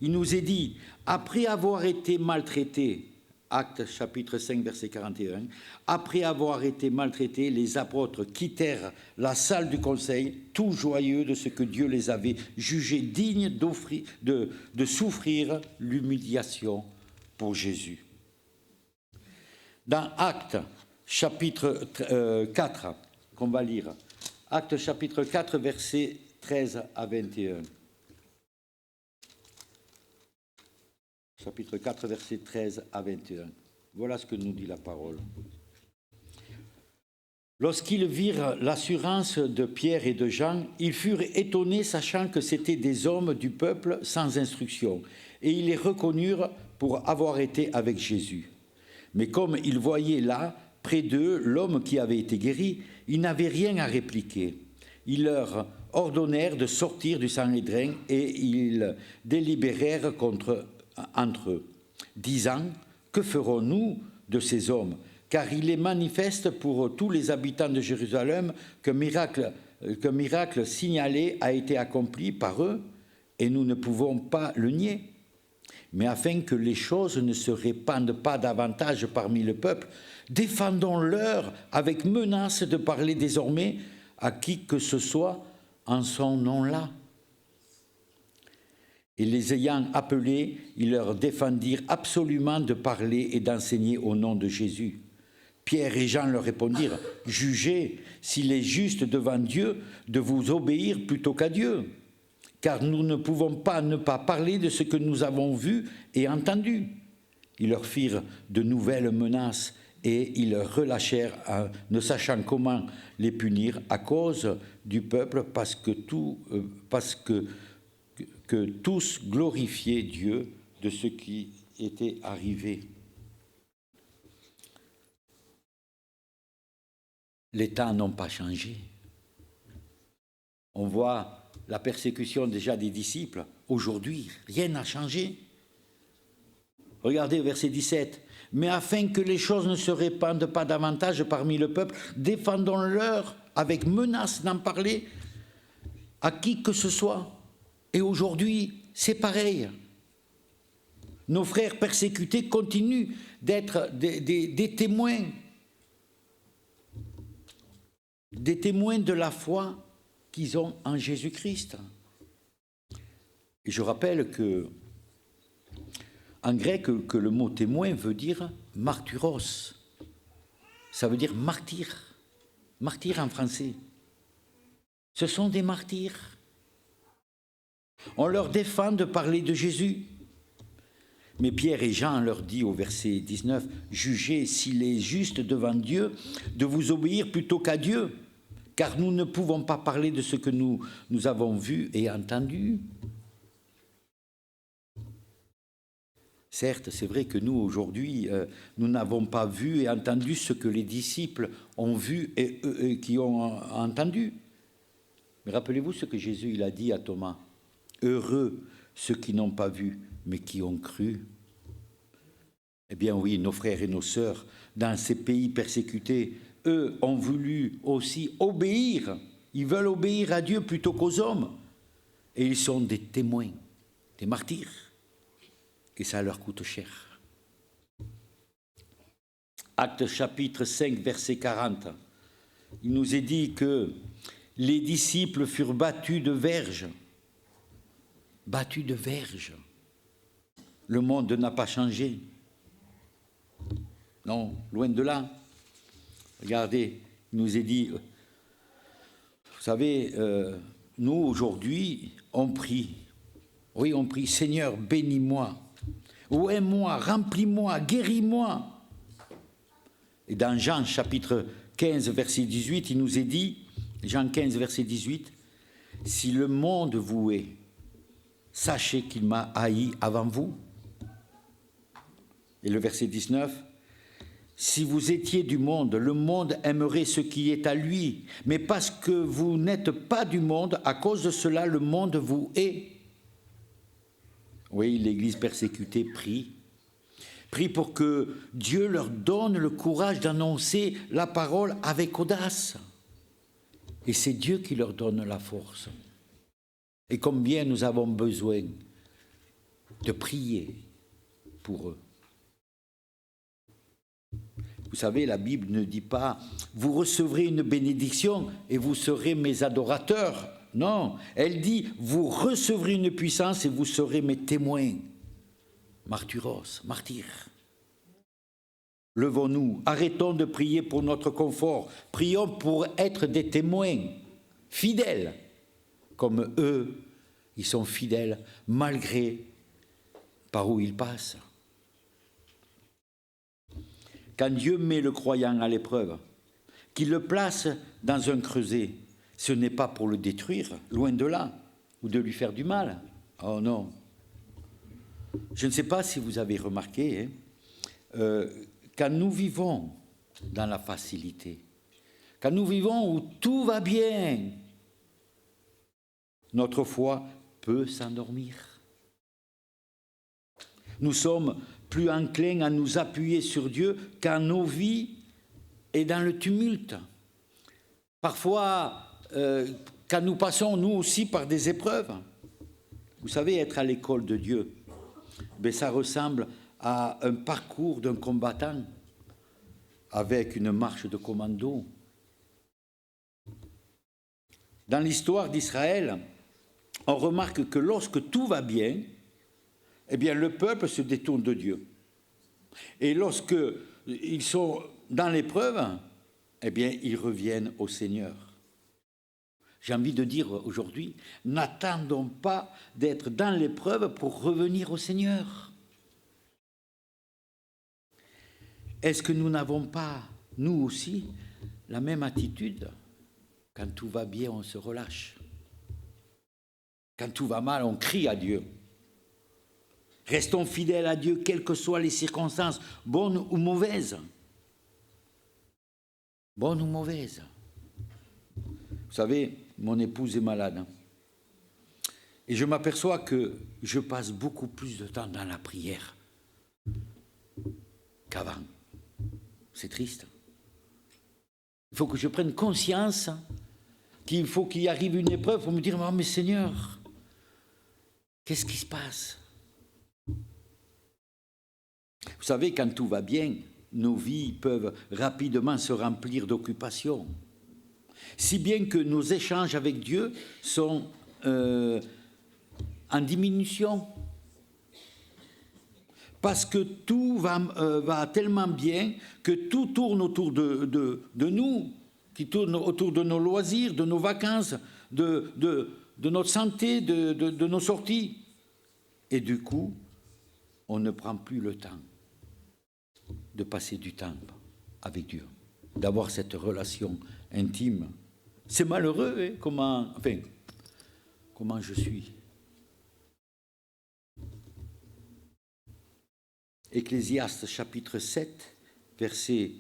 F: Il nous est dit, après avoir été maltraités, Actes chapitre 5, verset 41, après avoir été maltraités, les apôtres quittèrent la salle du conseil, tout joyeux de ce que Dieu les avait jugés dignes de souffrir l'humiliation pour Jésus. Dans Actes chapitre 4, qu'on va lire, Actes chapitre 4, versets 13 à 21. Chapitre 4, versets 13 à 21. Voilà ce que nous dit la parole. Lorsqu'ils virent l'assurance de Pierre et de Jean, ils furent étonnés, sachant que c'étaient des hommes du peuple sans instruction, et ils les reconnurent pour avoir été avec Jésus. Mais comme ils voyaient là, près d'eux, l'homme qui avait été guéri, ils n'avaient rien à répliquer. Ils leur ordonnèrent de sortir du Sanhédrin et ils délibérèrent entre eux, disant « Que ferons-nous de ces hommes ? Car il est manifeste pour tous les habitants de Jérusalem qu'un miracle signalé a été accompli par eux, et nous ne pouvons pas le nier. Mais afin que les choses ne se répandent pas davantage parmi le peuple, défendons-leur avec menace de parler désormais à qui que ce soit en son nom-là. » Et les ayant appelés, ils leur défendirent absolument de parler et d'enseigner au nom de Jésus. Pierre et Jean leur répondirent, « Jugez s'il est juste devant Dieu de vous obéir plutôt qu'à Dieu, car nous ne pouvons pas ne pas parler de ce que nous avons vu et entendu. » Ils leur firent de nouvelles menaces et ils leur relâchèrent, ne sachant comment les punir à cause du peuple, parce que tous glorifiaient Dieu de ce qui était arrivé. Les temps n'ont pas changé. On voit la persécution déjà des disciples. Aujourd'hui, rien n'a changé. Regardez au verset 17. « Mais afin que les choses ne se répandent pas davantage parmi le peuple, défendons-leur avec menace d'en parler à qui que ce soit. » Et aujourd'hui, c'est pareil. Nos frères persécutés continuent d'être des témoins de la foi qu'ils ont en Jésus-Christ. Et je rappelle que, en grec, que le mot témoin veut dire martyros. Ça veut dire martyr. Martyr en français. Ce sont des martyrs. On leur défend de parler de Jésus. Mais Pierre et Jean leur dit au verset 19, « Jugez s'il est juste devant Dieu de vous obéir plutôt qu'à Dieu, car nous ne pouvons pas parler de ce que nous avons vu et entendu. » Certes, c'est vrai que nous, aujourd'hui, nous n'avons pas vu et entendu ce que les disciples ont vu et qui ont entendu. Mais rappelez-vous ce que Jésus il a dit à Thomas. « Heureux ceux qui n'ont pas vu, mais qui ont cru. » Eh bien oui, nos frères et nos sœurs, dans ces pays persécutés, eux ont voulu aussi obéir. Ils veulent obéir à Dieu plutôt qu'aux hommes. Et ils sont des témoins, des martyrs. Et ça leur coûte cher. Actes chapitre 5, verset 40. Il nous est dit que les disciples furent battus de verges. Battus de verges. Le monde n'a pas changé. Non, loin de là. Regardez, il nous est dit, vous savez, nous aujourd'hui, on prie. Oui, on prie, Seigneur, bénis-moi. Ou aime-moi, remplis-moi, guéris-moi. Et dans Jean chapitre 15, verset 18, il nous est dit, Jean 15, verset 18, « Si le monde vous hait, sachez qu'il m'a haï avant vous. » Et le verset 19, « Si vous étiez du monde, le monde aimerait ce qui est à lui, mais parce que vous n'êtes pas du monde, à cause de cela, le monde vous hait. » Oui, l'Église persécutée prie. Prie pour que Dieu leur donne le courage d'annoncer la parole avec audace. Et c'est Dieu qui leur donne la force. Et combien nous avons besoin de prier pour eux. Vous savez, la Bible ne dit pas « vous recevrez une bénédiction et vous serez mes adorateurs ». Non, elle dit « vous recevrez une puissance et vous serez mes témoins ». Martyros, martyrs. Levons-nous, arrêtons de prier pour notre confort, prions pour être des témoins fidèles, comme eux, ils sont fidèles malgré par où ils passent. Quand Dieu met le croyant à l'épreuve, qu'il le place dans un creuset, ce n'est pas pour le détruire, loin de là, ou de lui faire du mal. Oh non. Je ne sais pas si vous avez remarqué, quand nous vivons dans la facilité, quand nous vivons où tout va bien, notre foi peut s'endormir. Nous sommes plus enclins à nous appuyer sur Dieu quand nos vies est dans le tumulte. Parfois, quand nous passons nous aussi par des épreuves, vous savez, être à l'école de Dieu, ben ça ressemble à un parcours d'un combattant avec une marche de commando. Dans l'histoire d'Israël, on remarque que lorsque tout va bien, eh bien le peuple se détourne de Dieu. Et lorsque ils sont dans l'épreuve, eh bien ils reviennent au Seigneur. J'ai envie de dire aujourd'hui, n'attendons pas d'être dans l'épreuve pour revenir au Seigneur. Est-ce que nous n'avons pas, nous aussi, la même attitude? Quand tout va bien, on se relâche. Quand tout va mal, on crie à Dieu. Restons fidèles à Dieu, quelles que soient les circonstances, bonnes ou mauvaises. Bonnes ou mauvaises. Vous savez, mon épouse est malade. Et je m'aperçois que je passe beaucoup plus de temps dans la prière qu'avant. C'est triste. Il faut que je prenne conscience qu'il faut qu'il arrive une épreuve pour me dire « Oh, mais Seigneur, qu'est-ce qui se passe ?» Vous savez, quand tout va bien, nos vies peuvent rapidement se remplir d'occupations. Si bien que nos échanges avec Dieu sont en diminution. Parce que tout va tellement bien que tout tourne autour de nous, qui tourne autour de nos loisirs, de nos vacances, de notre santé, de nos sorties. Et du coup, on ne prend plus le temps de passer du temps avec Dieu, d'avoir cette relation intime. C'est malheureux, hein, comment je suis. Ecclésiaste chapitre 7, versets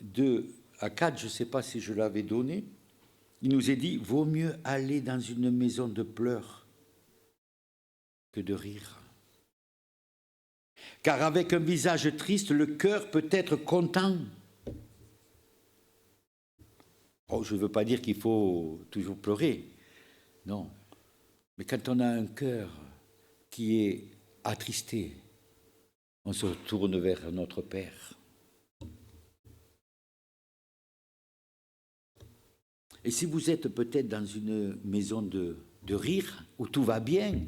F: 2 à 4, je ne sais pas si je l'avais donné, il nous est dit, vaut mieux aller dans une maison de pleurs que de rire. Car avec un visage triste, le cœur peut être content. Oh, je ne veux pas dire qu'il faut toujours pleurer, non. Mais quand on a un cœur qui est attristé, on se tourne vers notre Père. Et si vous êtes peut-être dans une maison de rire, où tout va bien,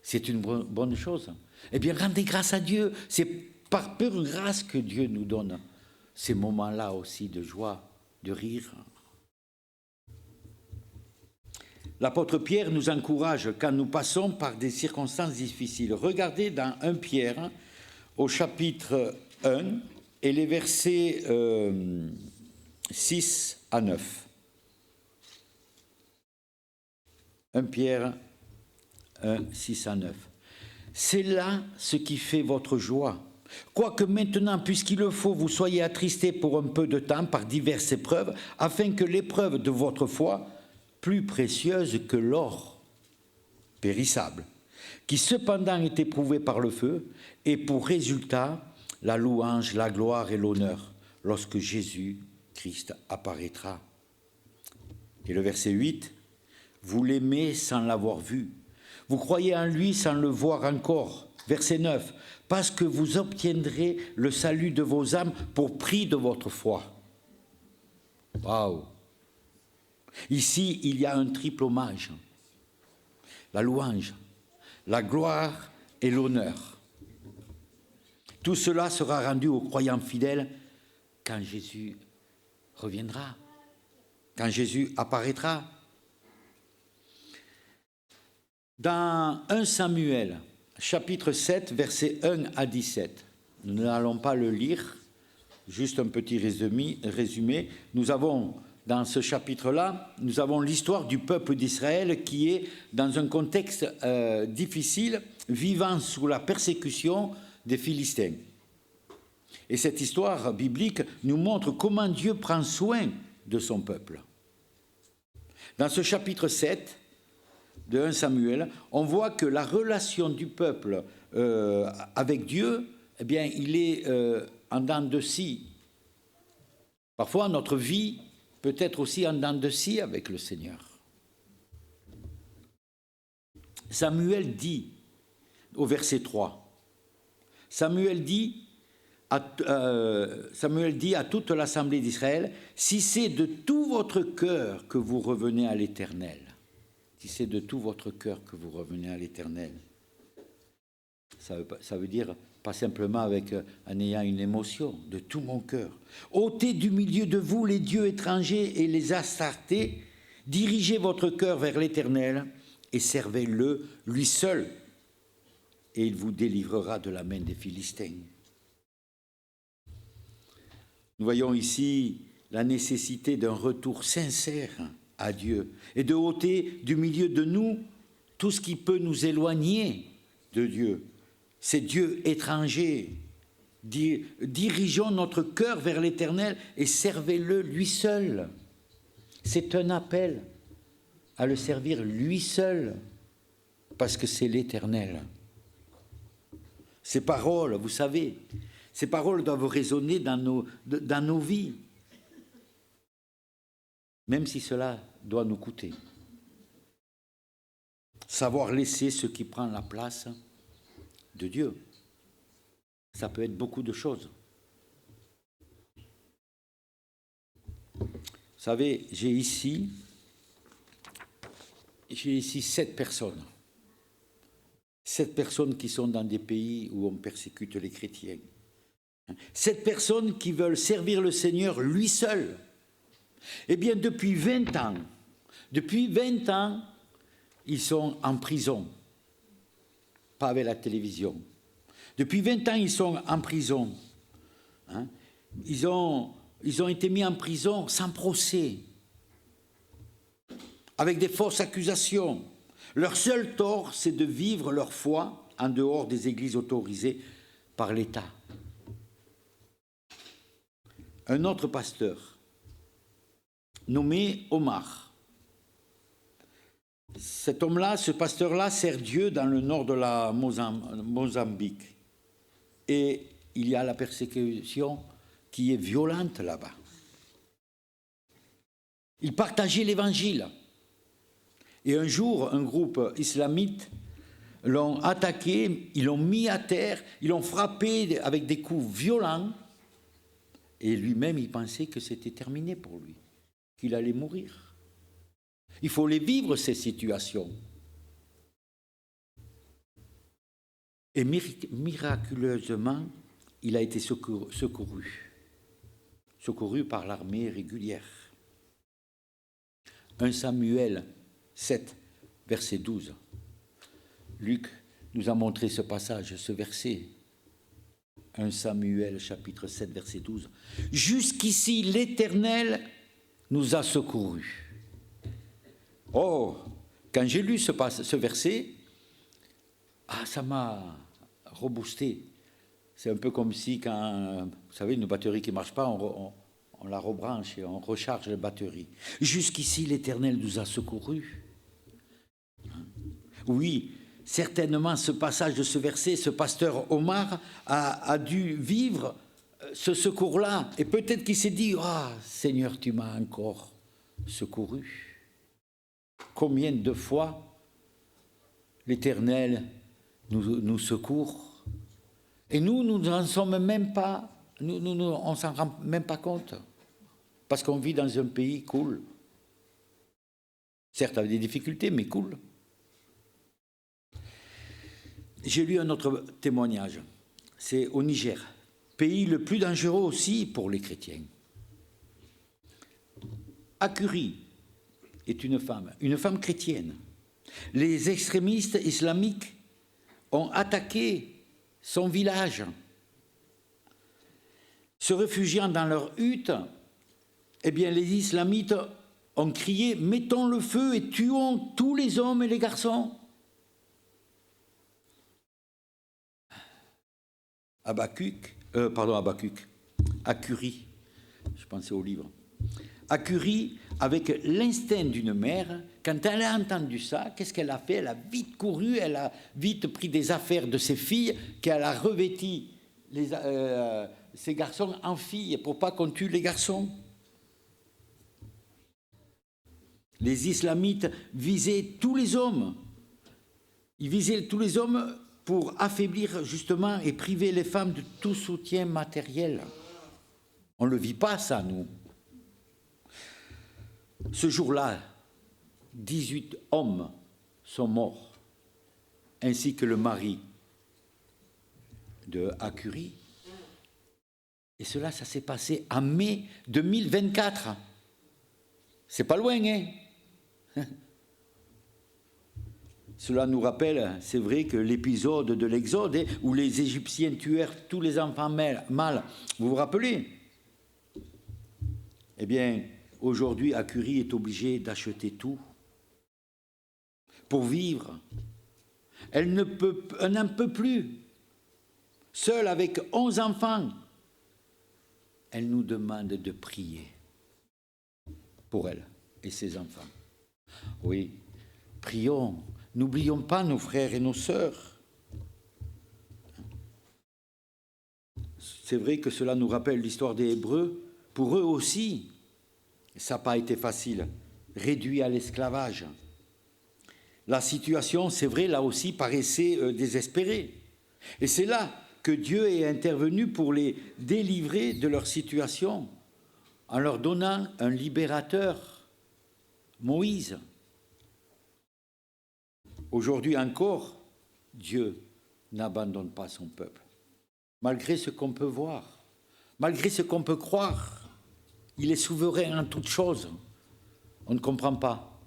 F: c'est une bonne chose. Eh bien, rendez grâce à Dieu. C'est par pure grâce que Dieu nous donne ces moments-là aussi de joie, de rire. L'apôtre Pierre nous encourage quand nous passons par des circonstances difficiles. Regardez dans 1 Pierre, au chapitre 1, et les versets 6 à 9. 1 Pierre 1, 6 à 9. C'est là ce qui fait votre joie. Quoique maintenant, puisqu'il le faut, vous soyez attristés pour un peu de temps par diverses épreuves, afin que l'épreuve de votre foi, plus précieuse que l'or périssable, qui cependant est éprouvé par le feu, ait pour résultat la louange, la gloire et l'honneur, lorsque Jésus-Christ apparaîtra. Et le verset 8, vous l'aimez sans l'avoir vu. Vous croyez en lui sans le voir encore. Verset 9, parce que vous obtiendrez le salut de vos âmes pour prix de votre foi. Waouh! Ici, il y a un triple hommage. La louange, la gloire et l'honneur. Tout cela sera rendu aux croyants fidèles quand Jésus reviendra, quand Jésus apparaîtra. Dans 1 Samuel, chapitre 7, versets 1 à 17, nous n'allons pas le lire, juste un petit résumé. Nous avons, dans ce chapitre-là, nous avons l'histoire du peuple d'Israël qui est dans un contexte difficile, vivant sous la persécution des Philistins. Et cette histoire biblique nous montre comment Dieu prend soin de son peuple. Dans ce chapitre 7, de 1 Samuel, on voit que la relation du peuple avec Dieu, eh bien, il est en dents de scie. Parfois, notre vie peut être aussi en dents de scie avec le Seigneur. Samuel dit, au verset 3, Samuel dit à toute l'assemblée d'Israël, si c'est de tout votre cœur que vous revenez à l'Éternel, si c'est de tout votre cœur que vous revenez à l'Éternel. Ça veut dire pas simplement en ayant une émotion, de tout mon cœur. Ôtez du milieu de vous les dieux étrangers et les astartés, dirigez votre cœur vers l'Éternel et servez-le, lui seul, et il vous délivrera de la main des Philistins. Nous voyons ici la nécessité d'un retour sincère à Dieu et de ôter du milieu de nous tout ce qui peut nous éloigner de Dieu. Ces dieux étrangers. Dirigeons notre cœur vers l'Éternel et servez-le lui seul. C'est un appel à le servir lui seul, parce que c'est l'Éternel. Ces paroles, vous savez, ces paroles doivent résonner dans nos vies, même si cela doit nous coûter. Savoir laisser ce qui prend la place de Dieu. Ça peut être beaucoup de choses. Vous savez, j'ai ici 7 personnes. 7 personnes qui sont dans des pays où on persécute les chrétiens. 7 personnes qui veulent servir le Seigneur lui seul. Eh bien, depuis 20 ans, ils sont en prison. Pas avec la télévision. Depuis 20 ans, ils sont en prison. Hein? Ils ont été mis en prison sans procès, avec des fausses accusations. Leur seul tort, c'est de vivre leur foi en dehors des églises autorisées par l'État. Un autre pasteur, nommé Omar. Cet homme-là, ce pasteur-là, sert Dieu dans le nord de la Mozambique. Et il y a la persécution qui est violente là-bas. Il partageait l'évangile. Et un jour, un groupe islamite l'ont attaqué, ils l'ont mis à terre, ils l'ont frappé avec des coups violents. Et lui-même, il pensait que c'était terminé pour lui, qu'il allait mourir. Il faut les vivre, ces situations. Et miraculeusement, il a été secouru par l'armée régulière. 1 Samuel 7, verset 12. Luc nous a montré ce passage, ce verset. 1 Samuel, chapitre 7, verset 12. « Jusqu'ici, l'Éternel nous a secourus. » Oh, quand j'ai lu ce verset, ça m'a reboosté. C'est un peu comme si quand, vous savez, une batterie qui ne marche pas, on la rebranche et on recharge la batterie. Jusqu'ici, l'Éternel nous a secourus. Oui, certainement, ce passage de ce verset, ce pasteur Omar a dû vivre ce secours-là. Et peut-être qu'il s'est dit, Seigneur, tu m'as encore secouru. Combien de fois l'Éternel nous secourt. Et nous n'en sommes même pas, on s'en rend même pas compte. Parce qu'on vit dans un pays cool. Certes, avec des difficultés, mais cool. J'ai lu un autre témoignage. C'est au Niger, pays le plus dangereux aussi pour les chrétiens. Akuri est une femme chrétienne. Les extrémistes islamiques ont attaqué son village. Se réfugiant dans leur hutte, eh bien, les islamites ont crié « Mettons le feu et tuons tous les hommes et les garçons !» Akuri, je pensais au livre. Akuri, avec l'instinct d'une mère, quand elle a entendu ça, qu'est-ce qu'elle a fait? Elle a vite couru, elle a vite pris des affaires de ses filles, qu'elle a revêti ces garçons en filles pour pas qu'on tue les garçons. Les islamites visaient tous les hommes. Ils visaient tous les hommes pour affaiblir justement et priver les femmes de tout soutien matériel. On ne le vit pas ça, nous. Ce jour-là, 18 hommes sont morts, ainsi que le mari de Akuri. Et cela, ça s'est passé en mai 2024. C'est pas loin, hein? Cela nous rappelle, c'est vrai, que l'épisode de l'Exode, où les Égyptiens tuèrent tous les enfants mâles, vous vous rappelez? Eh bien, aujourd'hui, Akuri est obligée d'acheter tout pour vivre. Elle n'en peut plus. Seule avec 11 enfants, elle nous demande de prier pour elle et ses enfants. Oui, prions. N'oublions pas nos frères et nos sœurs. C'est vrai que cela nous rappelle l'histoire des Hébreux. Pour eux aussi, ça n'a pas été facile, réduit à l'esclavage. La situation, c'est vrai, là aussi, paraissait désespérée. Et c'est là que Dieu est intervenu pour les délivrer de leur situation, en leur donnant un libérateur, Moïse. Aujourd'hui encore, Dieu n'abandonne pas son peuple. Malgré ce qu'on peut voir, malgré ce qu'on peut croire, il est souverain en toutes choses. On ne comprend pas.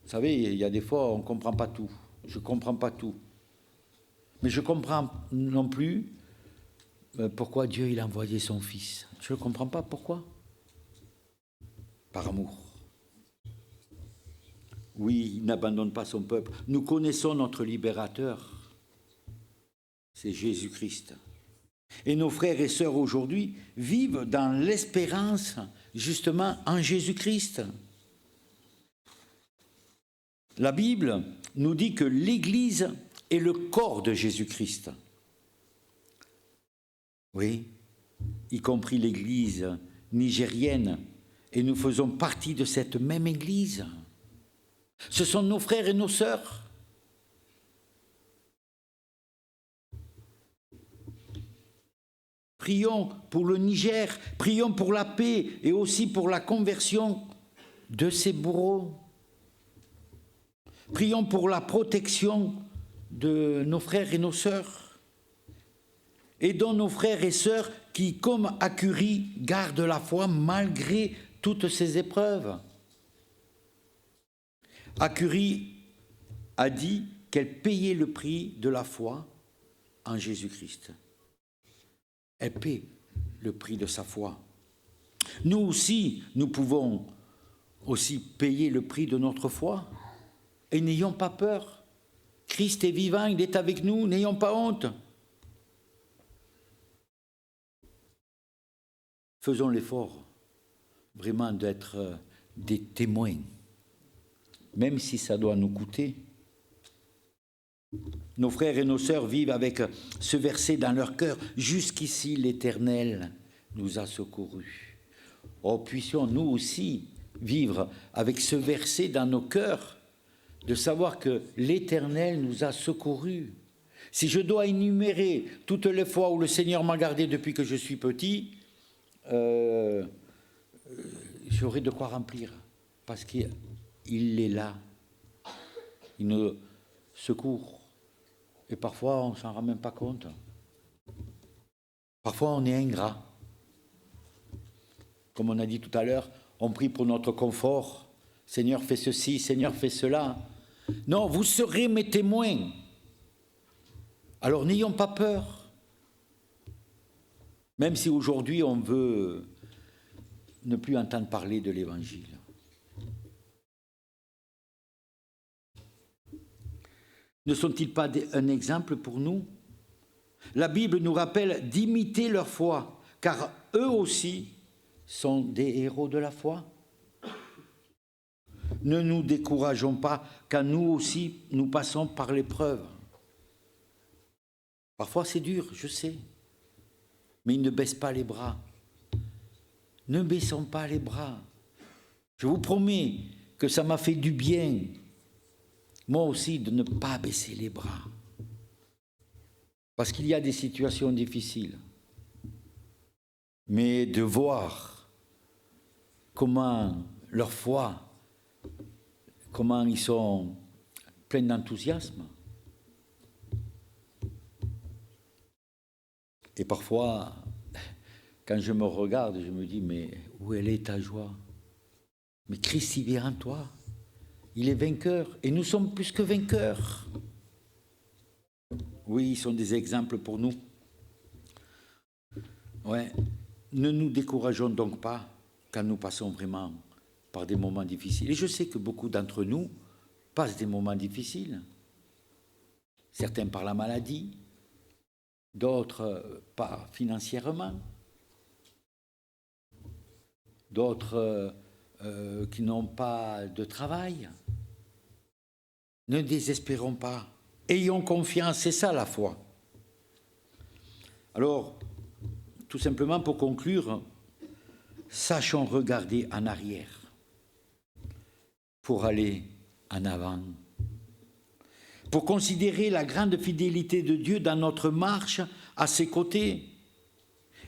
F: Vous savez, il y a des fois, on ne comprend pas tout. Je ne comprends pas tout. Mais je ne comprends non plus pourquoi Dieu il a envoyé son Fils. Je ne comprends pas pourquoi. Par amour. Oui, il n'abandonne pas son peuple. Nous connaissons notre libérateur. C'est Jésus-Christ. Et nos frères et sœurs aujourd'hui vivent dans l'espérance, justement, en Jésus-Christ. La Bible nous dit que l'Église est le corps de Jésus-Christ. Oui, y compris l'Église nigérienne. Et nous faisons partie de cette même Église. Ce sont nos frères et nos sœurs. Prions pour le Niger, prions pour la paix et aussi pour la conversion de ces bourreaux. Prions pour la protection de nos frères et nos sœurs. Aidons nos frères et sœurs qui, comme à Curie, gardent la foi malgré toutes ces épreuves. Curie a dit qu'elle payait le prix de la foi en Jésus-Christ. Elle paie le prix de sa foi. Nous aussi, nous pouvons aussi payer le prix de notre foi. Et n'ayons pas peur. Christ est vivant, il est avec nous, n'ayons pas honte. Faisons l'effort vraiment d'être des témoins, même si ça doit nous coûter. Nos frères et nos sœurs vivent avec ce verset dans leur cœur. Jusqu'ici, l'Éternel nous a secourus. Oh, puissions nous aussi vivre avec ce verset dans nos cœurs, de savoir que l'Éternel nous a secourus. Si je dois énumérer toutes les fois où le Seigneur m'a gardé depuis que je suis petit, j'aurai de quoi remplir, parce qu'il est là. Il nous secourt. Et parfois, on ne s'en rend même pas compte. Parfois, on est ingrat. Comme on a dit tout à l'heure, on prie pour notre confort. Seigneur, fais ceci, Seigneur, fais cela. Non, vous serez mes témoins. Alors, n'ayons pas peur. Même si aujourd'hui, on veut ne plus entendre parler de l'Évangile. Ne sont-ils pas un exemple pour nous? La Bible nous rappelle d'imiter leur foi, car eux aussi sont des héros de la foi. Ne nous décourageons pas, car nous aussi, nous passons par l'épreuve. Parfois c'est dur, je sais, mais ne baisse pas les bras. Ne baissons pas les bras. Je vous promets que ça m'a fait du bien, moi aussi, de ne pas baisser les bras. Parce qu'il y a des situations difficiles. Mais de voir comment leur foi, comment ils sont pleins d'enthousiasme. Et parfois, quand je me regarde, je me dis, mais où elle est ta joie? Mais Christ, il vient en toi. Il est vainqueur. Et nous sommes plus que vainqueurs. Oui, ils sont des exemples pour nous. Ouais. Ne nous décourageons donc pas quand nous passons vraiment par des moments difficiles. Et je sais que beaucoup d'entre nous passent des moments difficiles. Certains par la maladie, d'autres pas financièrement, d'autres qui n'ont pas de travail. Ne désespérons pas. Ayons confiance, c'est ça la foi. Alors, tout simplement pour conclure, sachons regarder en arrière pour aller en avant. Pour considérer la grande fidélité de Dieu dans notre marche à ses côtés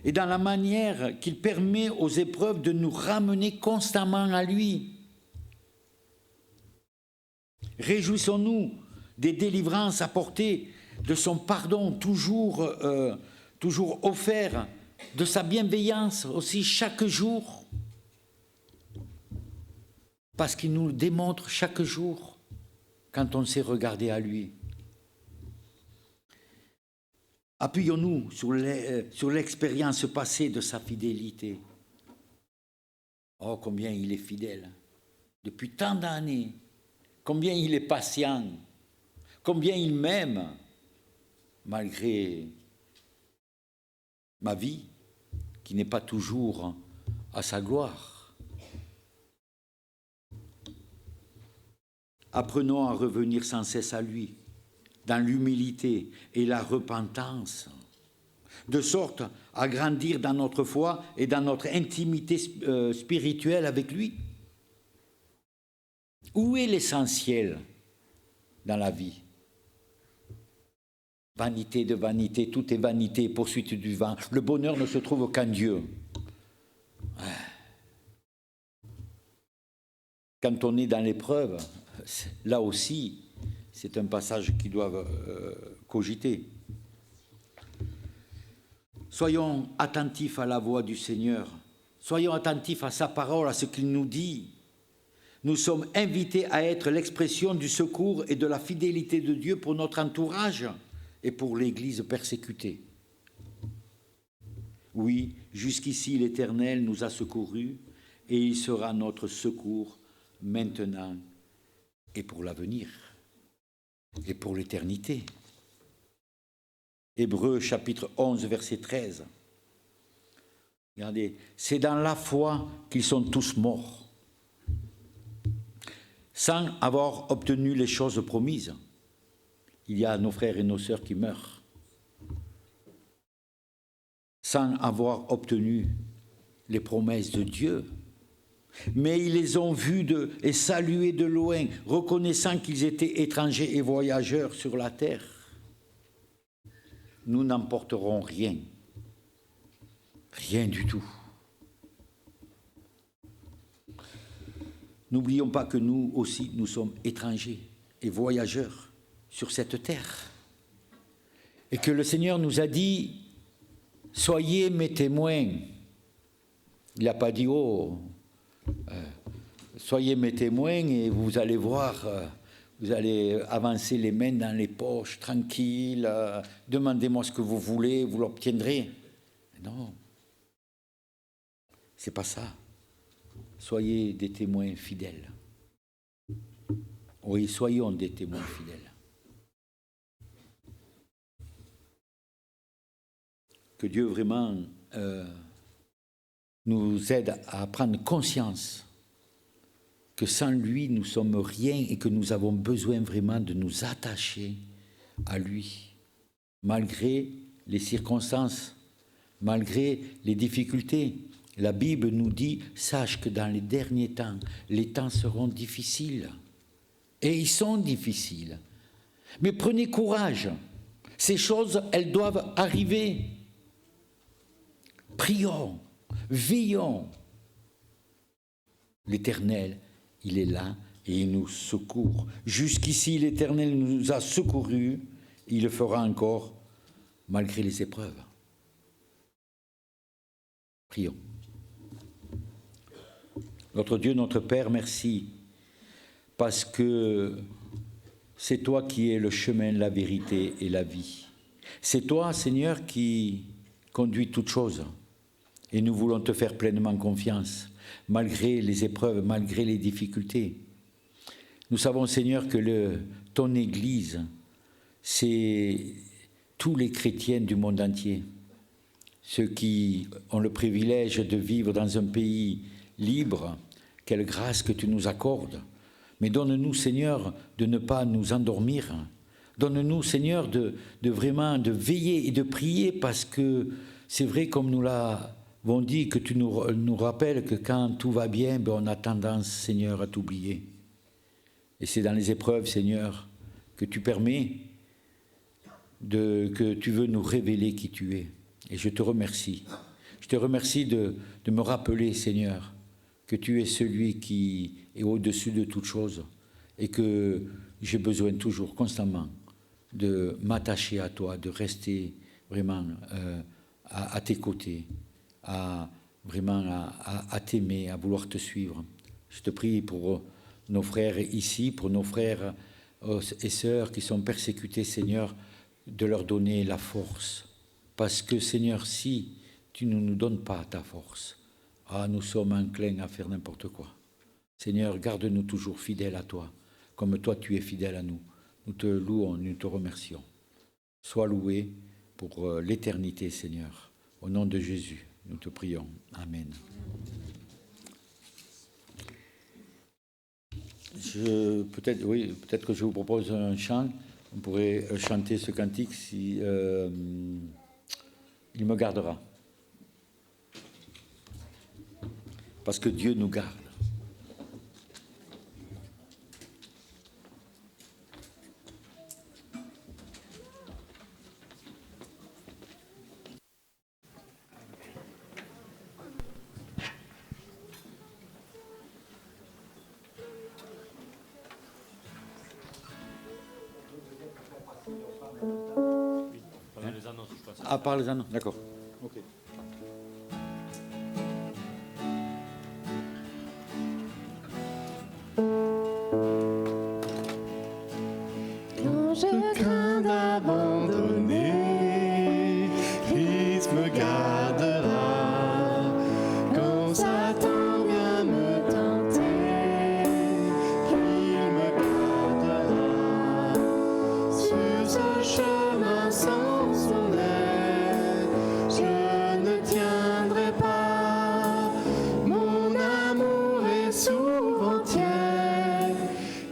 F: et dans la manière qu'il permet aux épreuves de nous ramener constamment à lui. Réjouissons-nous des délivrances apportées, de son pardon toujours offert, de sa bienveillance aussi chaque jour, parce qu'il nous le démontre chaque jour quand on s'est regardé à lui. Appuyons-nous sur l'expérience passée de sa fidélité. Oh, combien il est fidèle. Depuis tant d'années, combien il est patient, combien il m'aime, malgré ma vie, qui n'est pas toujours à sa gloire. Apprenons à revenir sans cesse à lui, dans l'humilité et la repentance, de sorte à grandir dans notre foi et dans notre intimité spirituelle avec lui. Où est l'essentiel dans la vie? Vanité de vanité, tout est vanité, poursuite du vent. Le bonheur ne se trouve qu'en Dieu. Quand on est dans l'épreuve, là aussi, c'est un passage qui doit cogiter. Soyons attentifs à la voix du Seigneur. Soyons attentifs à sa parole, à ce qu'il nous dit. Nous sommes invités à être l'expression du secours et de la fidélité de Dieu pour notre entourage et pour l'Église persécutée. Oui, jusqu'ici l'Éternel nous a secourus et il sera notre secours maintenant et pour l'avenir et pour l'éternité. Hébreux chapitre 11, verset 13. Regardez, c'est dans la foi qu'ils sont tous morts, sans avoir obtenu les choses promises. Il y a nos frères et nos sœurs qui meurent, sans avoir obtenu les promesses de Dieu. Mais ils les ont vus et salués de loin, reconnaissant qu'ils étaient étrangers et voyageurs sur la terre. Nous n'emporterons rien, rien du tout. N'oublions pas que nous aussi, nous sommes étrangers et voyageurs sur cette terre. Et que le Seigneur nous a dit, soyez mes témoins. Il n'a pas dit, soyez mes témoins et vous allez voir, vous allez avancer les mains dans les poches, tranquille, demandez-moi ce que vous voulez, vous l'obtiendrez. Non, c'est pas ça. Soyez des témoins fidèles. Oui, soyons des témoins fidèles. Que Dieu vraiment nous aide à prendre conscience que sans lui, nous sommes rien et que nous avons besoin vraiment de nous attacher à lui, malgré les circonstances, malgré les difficultés. La Bible nous dit, sache que dans les derniers temps, les temps seront difficiles. Et ils sont difficiles. Mais prenez courage. Ces choses, elles doivent arriver. Prions, veillons. L'Éternel, il est là et il nous secourt. Jusqu'ici, l'Éternel nous a secourus. Il le fera encore malgré les épreuves. Prions. Notre Dieu, notre Père, merci, parce que c'est toi qui es le chemin, la vérité et la vie. C'est toi, Seigneur, qui conduis toutes choses. Et nous voulons te faire pleinement confiance, malgré les épreuves, malgré les difficultés. Nous savons, Seigneur, que ton Église, c'est tous les chrétiens du monde entier, ceux qui ont le privilège de vivre dans un pays libre. Quelle grâce que tu nous accordes. Mais donne-nous, Seigneur, de ne pas nous endormir. Donne-nous, Seigneur, de vraiment de veiller et de prier, parce que c'est vrai, comme nous l'avons dit, que tu nous rappelles que quand tout va bien, on a tendance, Seigneur, à t'oublier. Et c'est dans les épreuves, Seigneur, que tu permets, que tu veux nous révéler qui tu es. Et je te remercie. Je te remercie de me rappeler, Seigneur, que tu es celui qui est au-dessus de toutes choses et que j'ai besoin toujours, constamment, de m'attacher à toi, de rester vraiment à tes côtés, à t'aimer, à vouloir te suivre. Je te prie pour nos frères ici, pour nos frères et sœurs qui sont persécutés, Seigneur, de leur donner la force Parce que Seigneur, si tu ne nous donnes pas ta force, nous sommes enclins à faire n'importe quoi. Seigneur, garde-nous toujours fidèles à toi, comme toi tu es fidèle à nous. Nous te louons, nous te remercions. Sois loué pour l'éternité, Seigneur. Au nom de Jésus, nous te prions. Amen. Peut-être que je vous propose un chant. On pourrait chanter ce cantique si il me gardera. Parce que Dieu nous garde. Par les annonces, d'accord. Okay.
C: Quand je crains d'abandonner, Christ me gardera. Quand Satan vient me tenter, il me gardera. Sur ce chemin sans son aide, je ne tiendrai pas. Mon amour est souvent tiède,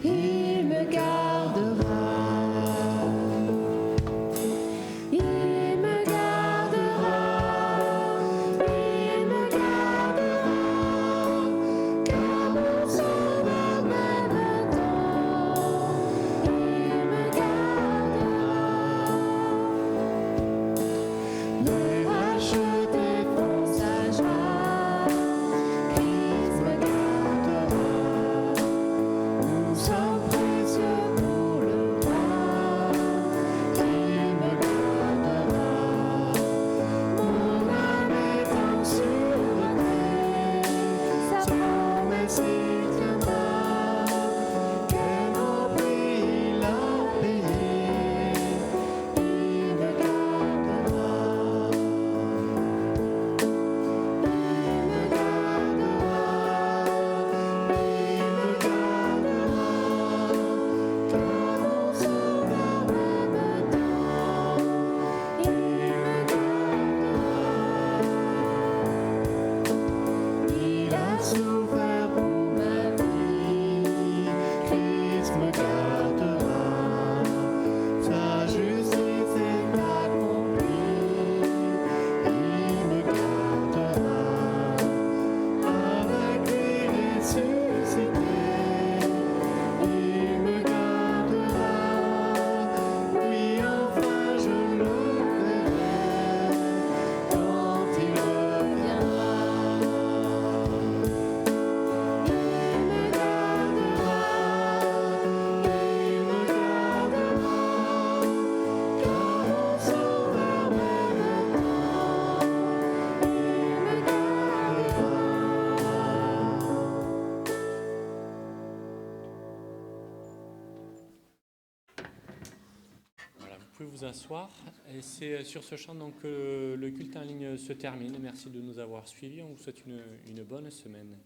C: il me gardera. Il me gardera, il me gardera, car mon sauveur m'aime tant. Il me gardera. Les rachetés font sa joie, Christ me gardera. Nous sommes précieux pour le roi, il me gardera. Mon âme est en sûreté, sa promesse il tiendra. Quel beau prix il a payé, il me gardera. Il a souffert pour ma vie, Christ me gardera. Sa justice est accomplie, il me gardera. Avec lui ressuscité, il me gardera. Oui, enfin je le verrai quand il reviendra. Il me gardera, car mon sauveur m'aime tant. Il me gardera.
A: Voilà, vous pouvez vous asseoir. Et c'est sur ce chant donc, que le culte en ligne se termine. Merci de nous avoir suivis. On vous souhaite une bonne semaine.